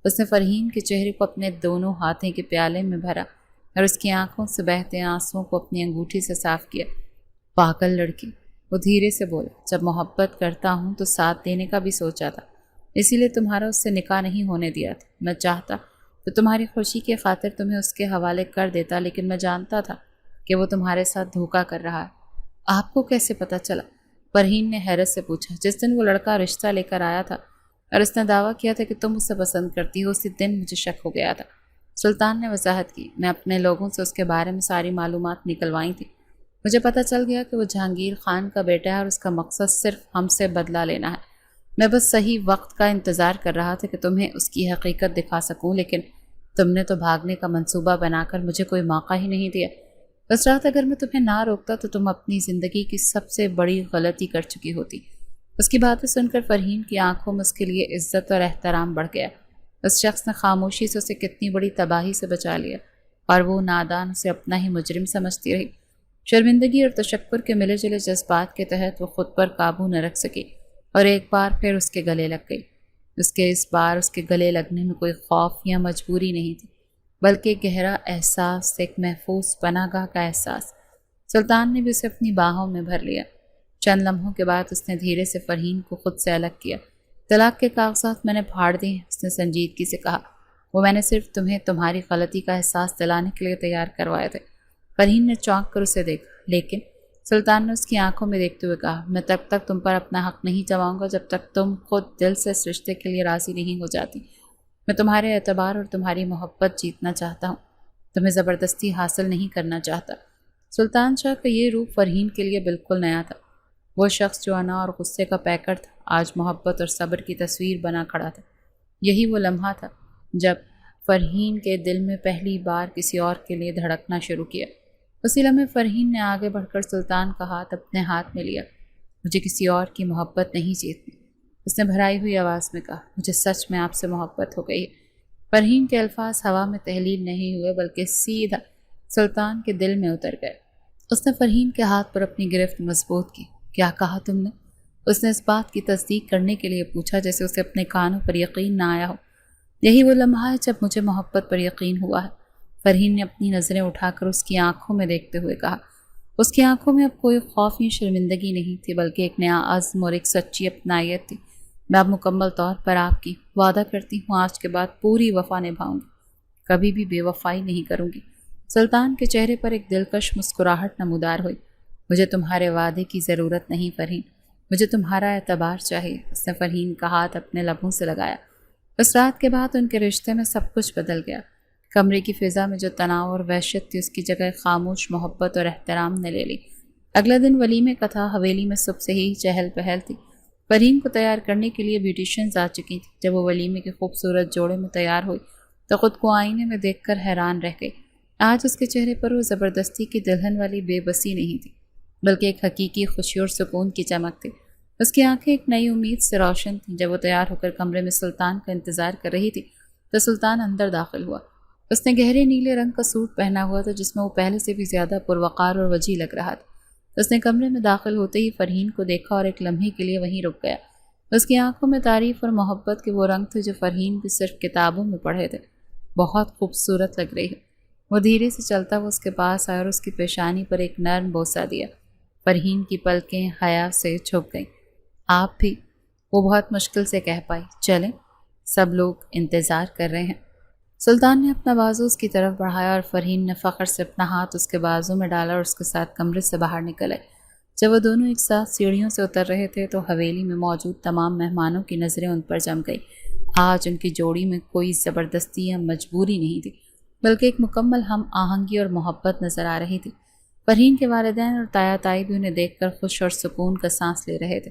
اس نے فرحین کے چہرے کو اپنے دونوں ہاتھیں کے پیالے میں بھرا اور اس کی آنکھوں سے بہتے آنسوؤں کو اپنی انگوٹھی سے صاف کیا۔ پاگل لڑکی، وہ دھیرے سے بولا، جب محبت کرتا ہوں تو ساتھ دینے کا بھی سوچا تھا، اسی لیے تمہارا اس سے نکاح نہیں ہونے دیا تھا۔ میں چاہتا تو تمہاری خوشی کی خاطر تمہیں اس کے حوالے کر دیتا، لیکن میں جانتا تھا کہ وہ تمہارے ساتھ دھوکہ کر رہا ہے۔ آپ کو کیسے پتہ چلا؟ فرحین نے حیرت سے پوچھا۔ جس دن وہ لڑکا رشتہ لے کر آیا تھا اور اس نے دعویٰ کیا تھا کہ تم اسے پسند کرتی ہو، اسی دن مجھے شک ہو گیا تھا۔ سلطان نے وضاحت کی، میں اپنے لوگوں سے اس کے بارے میں ساری معلومات نکلوائی تھی۔ مجھے پتہ چل گیا کہ وہ جہانگیر خان کا بیٹا ہے اور اس کا مقصد صرف ہم سے بدلہ لینا ہے۔ میں بس صحیح وقت کا انتظار کر رہا تھا کہ تمہیں اس کی حقیقت دکھا سکوں، لیکن تم نے تو بھاگنے کا منصوبہ بنا کر مجھے کوئی موقع ہی نہیں دیا۔ اس رات اگر میں تمہیں نہ روکتا تو تم اپنی زندگی کی سب سے بڑی غلطی کر چکی ہوتی۔ اس کی باتیں سن کر فرحین کی آنکھوں میں اس کے لیے عزت اور احترام بڑھ گیا۔ اس شخص نے خاموشی سے اسے کتنی بڑی تباہی سے بچا لیا، اور وہ نادان اسے اپنا ہی مجرم سمجھتی رہی۔ شرمندگی اور تشکر کے ملے جلے جذبات کے تحت وہ خود پر قابو نہ رکھ سکی اور ایک بار پھر اس کے گلے لگ گئی۔ اس بار اس کے گلے لگنے میں کوئی خوف یا مجبوری نہیں تھی، بلکہ گہرا احساس، ایک محفوظ پناہ گاہ کا احساس۔ سلطان نے بھی اسے اپنی باہوں میں بھر لیا۔ چند لمحوں کے بعد اس نے دھیرے سے فرحین کو خود سے الگ کیا۔ طلاق کے کاغذات میں نے پھاڑ دیے ہیں، اس نے سنجیدگی سے کہا۔ وہ میں نے صرف تمہیں تمہاری غلطی کا احساس دلانے کے لیے تیار کروائے تھے۔ فرحین نے چونک کر اسے دیکھا، لیکن سلطان نے اس کی آنکھوں میں دیکھتے ہوئے کہا، میں تب تک تم پر اپنا حق نہیں جماؤں گا جب تک تم خود دل سے اس رشتے کے لیے راضی نہیں ہو جاتی۔ میں تمہارے اعتبار اور تمہاری محبت جیتنا چاہتا ہوں، تمہیں زبردستی حاصل نہیں کرنا چاہتا۔ سلطان شاہ کا یہ روپ فرحین کے لیے بالکل نیا تھا۔ وہ شخص جو انا اور غصے کا پیکر تھا، آج محبت اور صبر کی تصویر بنا کھڑا تھا۔ یہی وہ لمحہ تھا جب فرحین کے دل میں پہلی بار کسی اور کے لیے دھڑکنا شروع کیا۔ اسی لمحے فرحین نے آگے بڑھ کر سلطان کا ہاتھ اپنے ہاتھ میں لیا۔ مجھے کسی اور کی محبت نہیں جیتنی، اس نے بھرائی ہوئی آواز میں کہا۔ مجھے سچ میں آپ سے محبت ہو گئی ہے۔ فرحین کے الفاظ ہوا میں تحلیل نہیں ہوئے بلکہ سیدھا سلطان کے دل میں اتر گئے۔ اس نے فرحین کے ہاتھ پر اپنی گرفت مضبوط کی۔ کیا کہا تم نے؟ اس نے اس بات کی تصدیق کرنے کے لیے پوچھا جیسے اسے اپنے کانوں پر یقین نہ آیا ہو۔ یہی وہ لمحہ ہے جب مجھے محبت پر یقین ہوا ہے، فرحین نے اپنی نظریں اٹھا کر اس کی آنکھوں میں دیکھتے ہوئے کہا۔ اس کی آنکھوں میں اب کوئی خوف یا شرمندگی نہیں تھی بلکہ ایک نیا عزم اور ایک سچی اپنائیت تھی۔ میں اب مکمل طور پر آپ کی، وعدہ کرتی ہوں آج کے بعد پوری وفا نبھاؤں گی، کبھی بھی بے وفائی نہیں کروں گی۔ سلطان کے چہرے پر ایک دلکش مسکراہٹ نمودار ہوئی۔ مجھے تمہارے وعدے کی ضرورت نہیں فرحین، مجھے تمہارا اعتبار چاہیے، اس نے فرحین کا ہاتھ اپنے لبوں سے لگایا۔ اس رات کے بعد ان کے رشتے میں سب کچھ بدل گیا۔ کمرے کی فضا میں جو تناؤ اور وحشت تھی اس کی جگہ خاموش محبت اور احترام نے لے لی۔ اگلے دن ولیمے کا تھا۔ حویلی میں صبح سے ہی چہل پہل تھی۔ فرحین کو تیار کرنے کے لیے بیوٹیشینز آ چکی تھیں۔ جب وہ ولیمے کے خوبصورت جوڑے میں تیار ہوئی تو خود کو آئینے میں دیکھ کر حیران رہ گئی۔ آج اس کے چہرے پر وہ زبردستی کی دلہن والی بے بسی نہیں تھی بلکہ ایک حقیقی خوشی اور سکون کی چمک تھی۔ اس کی آنکھیں ایک نئی امید سے روشن تھیں۔ جب وہ تیار ہو کر کمرے میں سلطان کا انتظار کر رہی تھی تو سلطان اندر داخل ہوا۔ اس نے گہرے نیلے رنگ کا سوٹ پہنا ہوا تھا جس میں وہ پہلے سے بھی زیادہ پروقار اور وجیح لگ رہا تھا۔ اس نے کمرے میں داخل ہوتے ہی فرحین کو دیکھا اور ایک لمحے کے لیے وہیں رک گیا۔ اس کی آنکھوں میں تعریف اور محبت کے وہ رنگ تھے جو فرحین بھی صرف کتابوں میں پڑھے تھے۔ بہت خوبصورت لگ رہی ہے۔ وہ دھیرے سے چلتا ہوا اس کے پاس آیا اور اس کی پیشانی پر ایک نرم بوسہ دیا۔ فرحین کی پلکیں حیا سے جھک گئیں۔ آپ بھی، وہ بہت مشکل سے کہہ پائی۔ چلیں، سب لوگ انتظار کر رہے ہیں۔ سلطان نے اپنا بازو اس کی طرف بڑھایا اور فرحین نے فخر سے اپنا ہاتھ اس کے بازو میں ڈالا اور اس کے ساتھ کمرے سے باہر نکل آئے۔ جب وہ دونوں ایک ساتھ سیڑھیوں سے اتر رہے تھے تو حویلی میں موجود تمام مہمانوں کی نظریں ان پر جم گئی۔ آج ان کی جوڑی میں کوئی زبردستی یا مجبوری نہیں تھی، بلکہ ایک مکمل ہم آہنگی اور محبت نظر آ رہی تھی۔ فرحین کے والدین اور تایا تائی بھی انہیں دیکھ کر خوش اور سکون کا سانس لے رہے تھے۔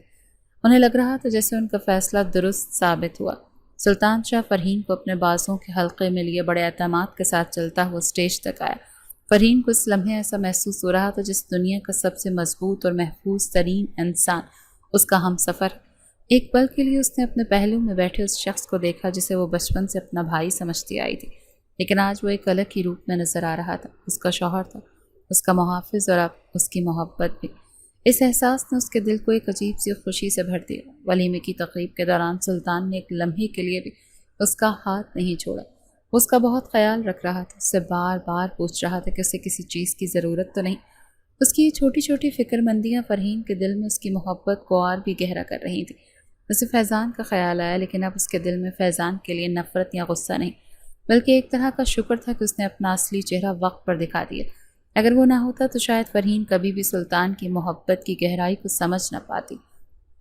انہیں لگ رہا تھا جیسے ان کا فیصلہ درست ثابت ہوا۔ سلطان شاہ فرحین کو اپنے بازوں کے حلقے میں لیے بڑے اعتماد کے ساتھ چلتا ہوا اسٹیج تک آیا۔ فرحین کو اس لمحے ایسا محسوس ہو رہا تھا جس دنیا کا سب سے مضبوط اور محفوظ ترین انسان اس کا ہم سفر۔ ایک پل کے لیے اس نے اپنے پہلو میں بیٹھے اس شخص کو دیکھا جسے وہ بچپن سے اپنا بھائی سمجھتی آئی تھی، لیکن آج وہ ایک الگ ہی روپ میں نظر آ رہا تھا۔ اس کا شوہر تھا، اس کا محافظ، اور اب اس کی محبت بھی۔ اس احساس نے اس کے دل کو ایک عجیب سی خوشی سے بھر دیا۔ ولیمے کی تقریب کے دوران سلطان نے ایک لمحے کے لیے بھی اس کا ہاتھ نہیں چھوڑا۔ وہ اس کا بہت خیال رکھ رہا تھا، اس سے بار بار پوچھ رہا تھا کہ اسے کسی چیز کی ضرورت تو نہیں۔ اس کی یہ چھوٹی چھوٹی فکر مندیاں فرحین کے دل میں اس کی محبت کو اور بھی گہرا کر رہی تھیں۔ اسے فیضان کا خیال آیا، لیکن اب اس کے دل میں فیضان کے لیے نفرت یا غصہ نہیں، بلکہ ایک طرح کا شکر تھا کہ اس نے اپنا اصلی چہرہ وقت پر دکھا دیا۔ اگر وہ نہ ہوتا تو شاید فرحین کبھی بھی سلطان کی محبت کی گہرائی کو سمجھ نہ پاتی۔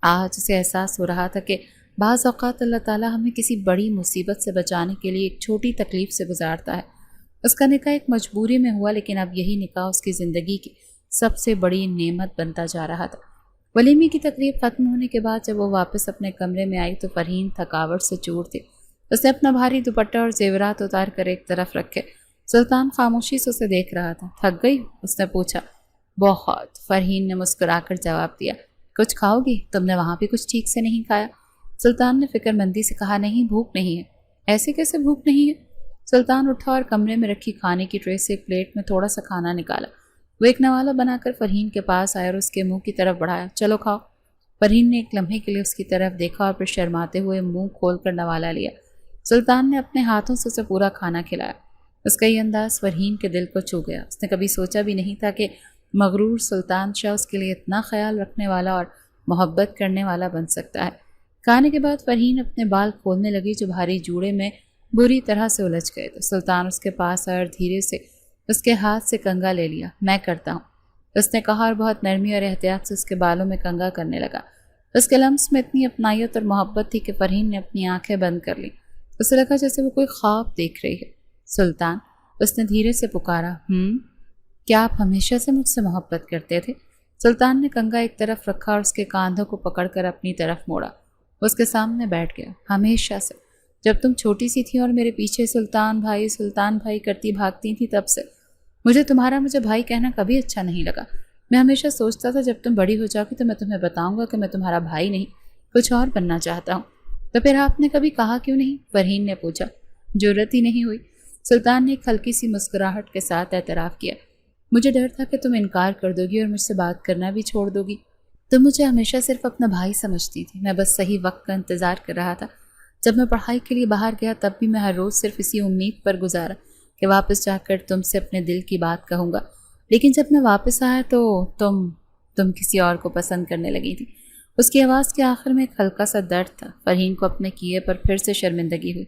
آج اسے احساس ہو رہا تھا کہ بعض اوقات اللہ تعالیٰ ہمیں کسی بڑی مصیبت سے بچانے کے لیے ایک چھوٹی تکلیف سے گزارتا ہے۔ اس کا نکاح ایک مجبوری میں ہوا، لیکن اب یہی نکاح اس کی زندگی کی سب سے بڑی نعمت بنتا جا رہا تھا۔ ولیمے کی تقریب ختم ہونے کے بعد جب وہ واپس اپنے کمرے میں آئی تو فرحین تھکاوٹ سے چور تھی۔ اس نے اپنا بھاری دوپٹہ اور زیورات اتار کر ایک طرف رکھے۔ سلطان خاموشی سے اسے دیکھ رہا تھا۔ تھک گئی؟ اس نے پوچھا۔ بہت، فرحین نے مسکرا کر جواب دیا۔ کچھ کھاؤ گی؟ تم نے وہاں بھی کچھ ٹھیک سے نہیں کھایا۔ سلطان نے فکر مندی سے کہا، نہیں، بھوک نہیں ہے۔ ایسے کیسے بھوک نہیں ہے؟ سلطان اٹھا اور کمرے میں رکھی کھانے کی ٹرے سے ایک پلیٹ میں تھوڑا سا کھانا نکالا۔ وہ ایک نوالا بنا کر فرحین کے پاس آیا اور اس کے منہ کی طرف بڑھایا۔ چلو کھاؤ۔ فرحین نے ایک لمحے کے لیے اس کی طرف دیکھا اور پھر شرماتے ہوئے منہ کھول کر نوالا لیا۔ سلطان نے اپنے ہاتھوں سے اسے پورا کھانا کھلایا۔ اس کا یہ انداز فرحین کے دل کو چھو گیا۔ اس نے کبھی سوچا بھی نہیں تھا کہ مغرور سلطان شاہ اس کے لیے اتنا خیال رکھنے والا اور محبت کرنے والا بن سکتا ہے۔ کھانے کے بعد فرحین اپنے بال کھولنے لگی جو بھاری جوڑے میں بری طرح سے الجھ گئے تھے۔ سلطان اس کے پاس آیا اور دھیرے سے اس کے ہاتھ سے کنگا لے لیا۔ میں کرتا ہوں، اس نے کہا اور بہت نرمی اور احتیاط سے اس کے بالوں میں کنگا کرنے لگا۔ اس کے لمس میں اتنی اپنائیت اور محبت تھی کہ فرحین نے اپنی آنکھیں بند کر لیں۔ اسے لگا جیسے وہ کوئی خواب دیکھ رہی ہے۔ سلطان، اس نے دھیرے سے پکارا۔ کیا آپ ہمیشہ سے مجھ سے محبت کرتے تھے؟ سلطان نے کنگا ایک طرف رکھا اور اس کے کاندھوں کو پکڑ کر اپنی طرف موڑا۔ اس کے سامنے بیٹھ گیا۔ ہمیشہ سے، جب تم چھوٹی سی تھی اور میرے پیچھے سلطان بھائی کرتی بھاگتی تھی تب سے۔ مجھے بھائی کہنا کبھی اچھا نہیں لگا۔ میں ہمیشہ سوچتا تھا جب تم بڑی ہو جاؤ گی تو میں تمہیں بتاؤں گا کہ میں تمہارا بھائی نہیں، کچھ اور بننا چاہتا ہوں۔ تو پھر آپ نے کبھی کہا کیوں نہیں؟ فرحین نے پوچھا۔ جرأت ہی نہیں ہوئی، سلطان نے ایک ہلکی سی مسکراہٹ کے ساتھ اعتراف کیا۔ مجھے ڈر تھا کہ تم انکار کر دو گی اور مجھ سے بات کرنا بھی چھوڑ دو گی۔ تم مجھے ہمیشہ صرف اپنا بھائی سمجھتی تھی۔ میں بس صحیح وقت کا انتظار کر رہا تھا۔ جب میں پڑھائی کے لیے باہر گیا تب بھی میں ہر روز صرف اسی امید پر گزارا کہ واپس جا کر تم سے اپنے دل کی بات کہوں گا، لیکن جب میں واپس آیا تو تم کسی اور کو پسند کرنے لگی تھی۔ اس کی آواز کے آخر میں ایک ہلکا سا درد تھا۔ فرحین کو اپنے کیے پر پھر سے شرمندگی ہوئی۔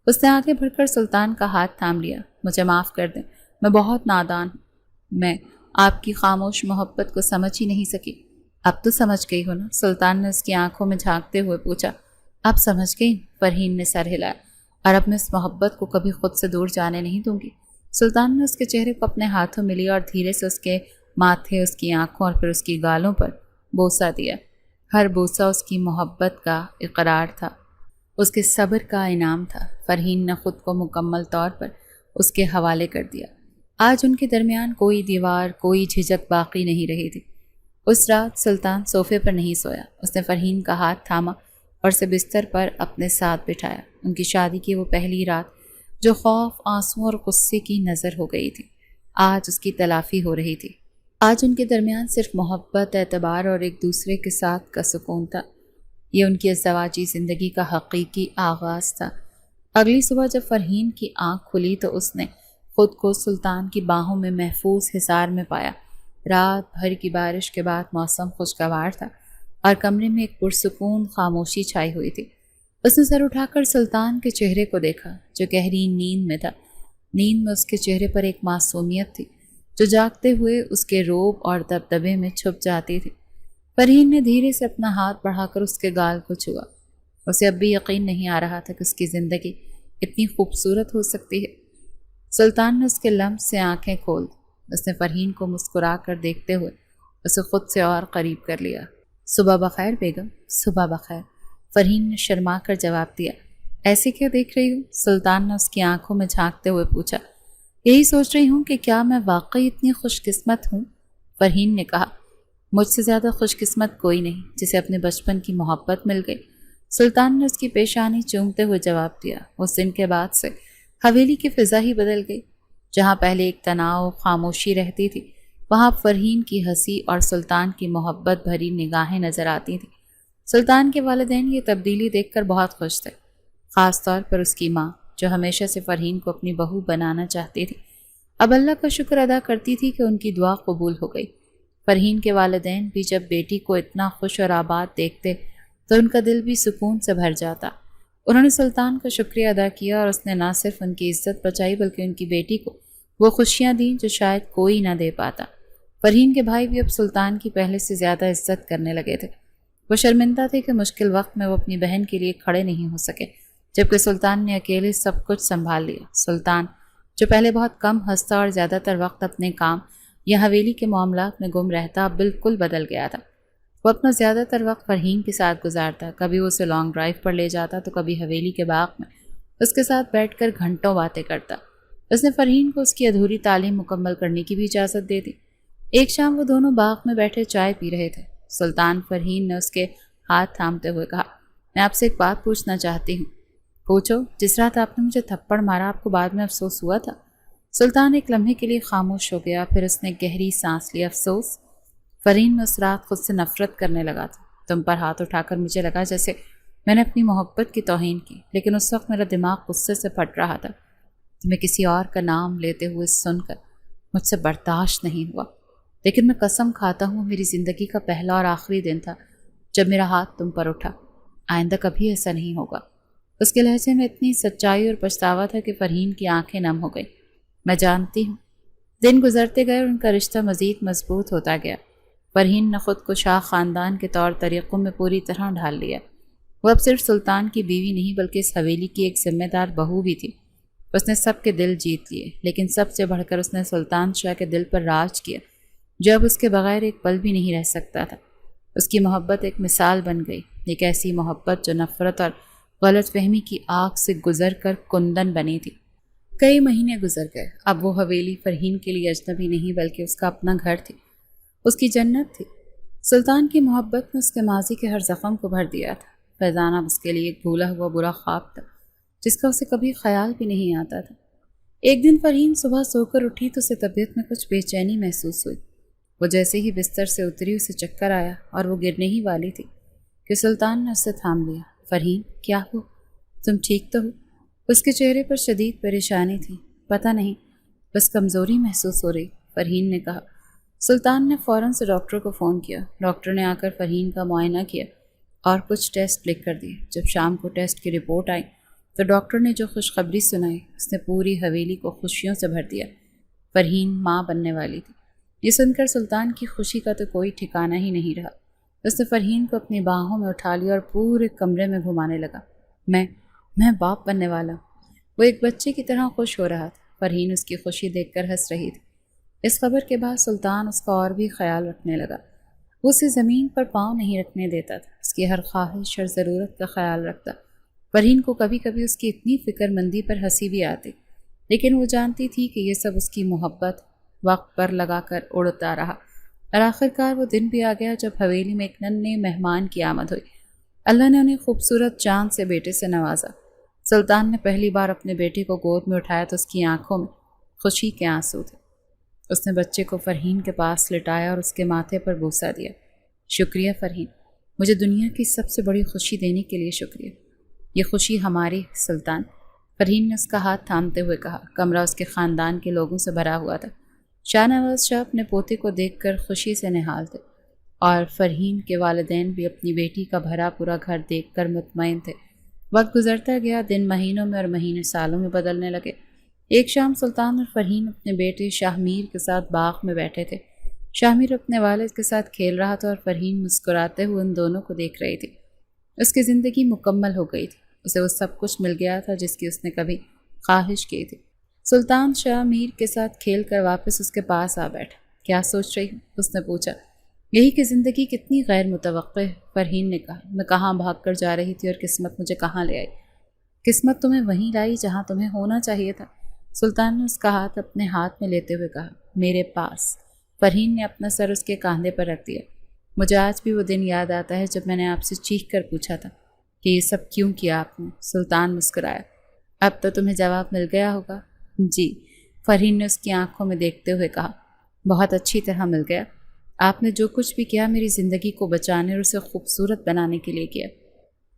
اس نے آگے بڑھ کر سلطان کا ہاتھ تھام لیا۔ مجھے معاف کر دیں، میں بہت نادان ہوں۔ میں آپ کی خاموش محبت کو سمجھ ہی نہیں سکی۔ اب تو سمجھ گئی ہو نا؟ سلطان نے اس کی آنکھوں میں جھانکتے ہوئے پوچھا۔ اب سمجھ گئی؟ فرحین نے سر ہلایا۔ اور اب میں اس محبت کو کبھی خود سے دور جانے نہیں دوں گی۔ سلطان نے اس کے چہرے کو اپنے ہاتھوں میں لیا اور دھیرے سے اس کے ماتھے، اس کی آنکھوں اور پھر اس کی گالوں پر بوسہ دیا۔ ہر بوسہ اس کی محبت کا اقرار تھا، اس کے صبر کا انعام تھا۔ فرحین نے خود کو مکمل طور پر اس کے حوالے کر دیا۔ آج ان کے درمیان کوئی دیوار، کوئی جھجک باقی نہیں رہی تھی۔ اس رات سلطان صوفے پر نہیں سویا۔ اس نے فرحین کا ہاتھ تھاما اور اسے بستر پر اپنے ساتھ بٹھایا۔ ان کی شادی کی وہ پہلی رات جو خوف، آنسوں اور غصے کی نظر ہو گئی تھی، آج اس کی تلافی ہو رہی تھی۔ آج ان کے درمیان صرف محبت، اعتبار اور ایک دوسرے کے ساتھ کا سکون تھا۔ یہ ان کی ازدواجی زندگی کا حقیقی آغاز تھا۔ اگلی صبح جب فرحین کی آنکھ کھلی تو اس نے خود کو سلطان کی باہوں میں محفوظ حصار میں پایا۔ رات بھر کی بارش کے بعد موسم خوشگوار تھا اور کمرے میں ایک پرسکون خاموشی چھائی ہوئی تھی۔ اس نے سر اٹھا کر سلطان کے چہرے کو دیکھا جو گہری نیند میں تھا۔ نیند میں اس کے چہرے پر ایک معصومیت تھی جو جاگتے ہوئے اس کے روب اور دبدبے میں چھپ جاتی تھی۔ فرحین نے دھیرے سے اپنا ہاتھ بڑھا کر اس کے گال کو چھوا۔ اسے اب بھی یقین نہیں آ رہا تھا کہ اس کی زندگی اتنی خوبصورت ہو سکتی ہے۔ سلطان نے اس کے لمس سے آنکھیں کھول دی۔ اس نے فرحین کو مسکرا کر دیکھتے ہوئے اسے خود سے اور قریب کر لیا۔ صبح بخیر بیگم، صبح بخیر، فرحین نے شرما کر جواب دیا۔ ایسے کیا دیکھ رہی ہوں؟ سلطان نے اس کی آنکھوں میں جھانکتے ہوئے پوچھا۔ یہی سوچ رہی ہوں کہ کیا میں واقعی اتنی خوش قسمت ہوں؟ فرحین نے کہا۔ مجھ سے زیادہ خوش قسمت کوئی نہیں جسے اپنے بچپن کی محبت مل گئی۔ سلطان نے اس کی پیشانی چومتے ہوئے جواب دیا۔ اس دن کے بعد سے حویلی کی فضا ہی بدل گئی۔ جہاں پہلے ایک تناؤ، خاموشی رہتی تھی، وہاں فرحین کی ہنسی اور سلطان کی محبت بھری نگاہیں نظر آتی تھیں۔ سلطان کے والدین یہ تبدیلی دیکھ کر بہت خوش تھے، خاص طور پر اس کی ماں جو ہمیشہ سے فرحین کو اپنی بہو بنانا چاہتی تھی۔ اب اللہ کا شکر ادا کرتی تھی کہ ان کی دعا قبول ہو گئی۔ فرحین کے والدین بھی جب بیٹی کو اتنا خوش اور آباد دیکھتے تو ان کا دل بھی سکون سے بھر جاتا۔ انہوں نے سلطان کا شکریہ ادا کیا اور اس نے نہ صرف ان کی عزت بچائی بلکہ ان کی بیٹی کو وہ خوشیاں دیں جو شاید کوئی نہ دے پاتا۔ فرحین کے بھائی بھی اب سلطان کی پہلے سے زیادہ عزت کرنے لگے تھے۔ وہ شرمندہ تھے کہ مشکل وقت میں وہ اپنی بہن کے لیے کھڑے نہیں ہو سکے، جبکہ سلطان نے اکیلے سب کچھ سنبھال لیا۔ سلطان جو پہلے بہت کم ہنستا اور زیادہ تر وقت اپنے کام یا حویلی کے معاملات میں گم رہتا، بالکل بدل گیا تھا۔ وہ اپنا زیادہ تر وقت فرحین کے ساتھ گزارتا، کبھی وہ اسے لانگ ڈرائیو پر لے جاتا تو کبھی حویلی کے باغ میں اس کے ساتھ بیٹھ کر گھنٹوں باتیں کرتا۔ اس نے فرحین کو اس کی ادھوری تعلیم مکمل کرنے کی بھی اجازت دے دی۔ ایک شام وہ دونوں باغ میں بیٹھے چائے پی رہے تھے۔ سلطان فرحین نے اس کے ہاتھ تھامتے ہوئے کہا، میں آپ سے ایک بات پوچھنا چاہتی ہوں۔ پوچھو۔ جس رات آپ نے مجھے تھپڑ مارا آپ کو بعد میں افسوس ہوا تھا؟ سلطان ایک لمحے کے لیے خاموش ہو گیا، پھر اس نے گہری سانس لی۔ افسوس؟ فرحین میں اس رات خود سے نفرت کرنے لگا تھا۔ تم پر ہاتھ اٹھا کر مجھے لگا جیسے میں نے اپنی محبت کی توہین کی، لیکن اس وقت میرا دماغ غصے سے پھٹ رہا تھا۔ تمہیں کسی اور کا نام لیتے ہوئے سن کر مجھ سے برداشت نہیں ہوا، لیکن میں قسم کھاتا ہوں میری زندگی کا پہلا اور آخری دن تھا جب میرا ہاتھ تم پر اٹھا۔ آئندہ کبھی ایسا نہیں ہوگا۔ اس کے لہجے میں اتنی سچائی اور پچھتاوا تھا کہ فرحین کی آنکھیں نم ہو گئی۔ میں جانتی ہوں۔ دن گزرتے گئے اور ان کا رشتہ مزید مضبوط ہوتا گیا۔ فرحین نے خود کو شاہ خاندان کے طور طریقوں میں پوری طرح ڈھال لیا۔ وہ اب صرف سلطان کی بیوی نہیں بلکہ اس حویلی کی ایک ذمہ دار بہو بھی تھی۔ اس نے سب کے دل جیت لیے، لیکن سب سے بڑھ کر اس نے سلطان شاہ کے دل پر راج کیا جو اب اس کے بغیر ایک پل بھی نہیں رہ سکتا تھا۔ اس کی محبت ایک مثال بن گئی، ایک ایسی محبت جو نفرت اور غلط فہمی کی آگ سے گزر کر کندن بنی تھی۔ کئی مہینے گزر گئے۔ اب وہ حویلی فرحین کے لیے اجنبی نہیں بلکہ اس کا اپنا گھر تھی، اس کی جنت تھی۔ سلطان کی محبت نے اس کے ماضی کے ہر زخم کو بھر دیا تھا۔ فیضان اب اس کے لیے ایک بھولا ہوا برا خواب تھا جس کا اسے کبھی خیال بھی نہیں آتا تھا۔ ایک دن فرحین صبح سو کر اٹھی تو اسے طبیعت میں کچھ بے چینی محسوس ہوئی۔ وہ جیسے ہی بستر سے اتری اسے چکر آیا اور وہ گرنے ہی والی تھی کہ سلطان نے اسے تھام لیا۔ فرحین، کیا ہو؟ تم ٹھیک تو ہو؟ اس کے چہرے پر شدید پریشانی تھی۔ پتہ نہیں، بس کمزوری محسوس ہو رہی، فرحین نے کہا۔ سلطان نے فوراً سے ڈاکٹر کو فون کیا۔ ڈاکٹر نے آ کر فرحین کا معائنہ کیا اور کچھ ٹیسٹ لکھ کر دیے۔ جب شام کو ٹیسٹ کی رپورٹ آئی تو ڈاکٹر نے جو خوشخبری سنائی اس نے پوری حویلی کو خوشیوں سے بھر دیا۔ فرحین ماں بننے والی تھی۔ یہ سن کر سلطان کی خوشی کا تو کوئی ٹھکانہ ہی نہیں رہا۔ اس نے فرحین کو اپنی باہوں میں اٹھا لیا اور پورے کمرے میں گھمانے لگا۔ میں باپ بننے والا ہوں۔ وہ ایک بچے کی طرح خوش ہو رہا تھا۔ فرحین اس کی خوشی دیکھ کر ہنس رہی تھی۔ اس خبر کے بعد سلطان اس کا اور بھی خیال رکھنے لگا۔ وہ اسے زمین پر پاؤں نہیں رکھنے دیتا تھا، اس کی ہر خواہش اور ضرورت کا خیال رکھتا۔ فرحین کو کبھی کبھی اس کی اتنی فکر مندی پر ہنسی بھی آتی، لیکن وہ جانتی تھی کہ یہ سب اس کی محبت وقت پر لگا کر اڑتا رہا۔ اور آخر کار وہ دن بھی آ گیا جب حویلی میں ایک ننھے مہمان کی آمد ہوئی۔ اللہ نے انہیں خوبصورت چاند سے بیٹے سے نوازا۔ سلطان نے پہلی بار اپنے بیٹے کو گود میں اٹھایا تو اس کی آنکھوں میں خوشی کے آنسو تھے۔ اس نے بچے کو فرحین کے پاس لٹایا اور اس کے ماتھے پر بوسہ دیا۔ شکریہ فرحین، مجھے دنیا کی سب سے بڑی خوشی دینے کے لیے شکریہ۔ یہ خوشی ہماری سلطان، فرحین نے اس کا ہاتھ تھامتے ہوئے کہا۔ کمرہ اس کے خاندان کے لوگوں سے بھرا ہوا تھا۔ شاہ نواز شاہ اپنے پوتے کو دیکھ کر خوشی سے نہال تھے، اور فرحین کے والدین بھی اپنی بیٹی کا بھرا پورا گھر دیکھ کر مطمئن تھے۔ وقت گزرتا گیا، دن مہینوں میں اور مہینے سالوں میں بدلنے لگے۔ ایک شام سلطان اور فرحین اپنے بیٹے شاہ میر کے ساتھ باغ میں بیٹھے تھے۔ شاہ میر اپنے والد کے ساتھ کھیل رہا تھا اور فرحین مسکراتے ہوئے ان دونوں کو دیکھ رہی تھی۔ اس کی زندگی مکمل ہو گئی تھی، اسے وہ سب کچھ مل گیا تھا جس کی اس نے کبھی خواہش کی تھی۔ سلطان شاہ میر کے ساتھ کھیل کر واپس اس کے پاس آ بیٹھا۔ کیا سوچ رہی ہوں؟ اس نے پوچھا۔ یہی کہ زندگی کتنی غیر متوقع ہے، فرحین نے کہا۔ میں کہاں بھاگ کر جا رہی تھی اور قسمت مجھے کہاں لے آئی۔ قسمت تمہیں وہیں لائی جہاں تمہیں ہونا چاہیے تھا، سلطان نے اس کا ہاتھ اپنے ہاتھ میں لیتے ہوئے کہا۔ میرے پاس۔ فرحین نے اپنا سر اس کے کاندھے پر رکھ دیا۔ مجھے آج بھی وہ دن یاد آتا ہے جب میں نے آپ سے چیخ کر پوچھا تھا کہ یہ سب کیوں کیا آپ نے؟ سلطان مسکرایا۔ اب تو تمہیں جواب مل گیا ہوگا۔ جی، فرحین نے اس کی آنکھوں میں دیکھتے ہوئے کہا۔ بہت اچھی طرح مل گیا۔ آپ نے جو کچھ بھی کیا میری زندگی کو بچانے اور اسے خوبصورت بنانے کے لیے کیا۔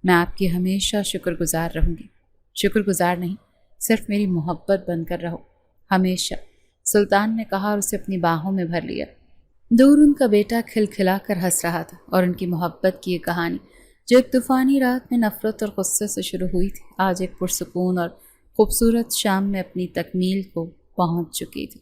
میں آپ کی ہمیشہ شکر گزار رہوں گی۔ شکر گزار نہیں، صرف میری محبت بن کر رہو، ہمیشہ، سلطان نے کہا اور اسے اپنی باہوں میں بھر لیا۔ دور ان کا بیٹا کھلکھلا کر ہنس رہا تھا، اور ان کی محبت کی یہ کہانی جو ایک طوفانی رات میں نفرت اور غصے سے شروع ہوئی تھی، آج ایک پرسکون اور خوبصورت شام میں اپنی تکمیل کو پہنچ چکی تھی۔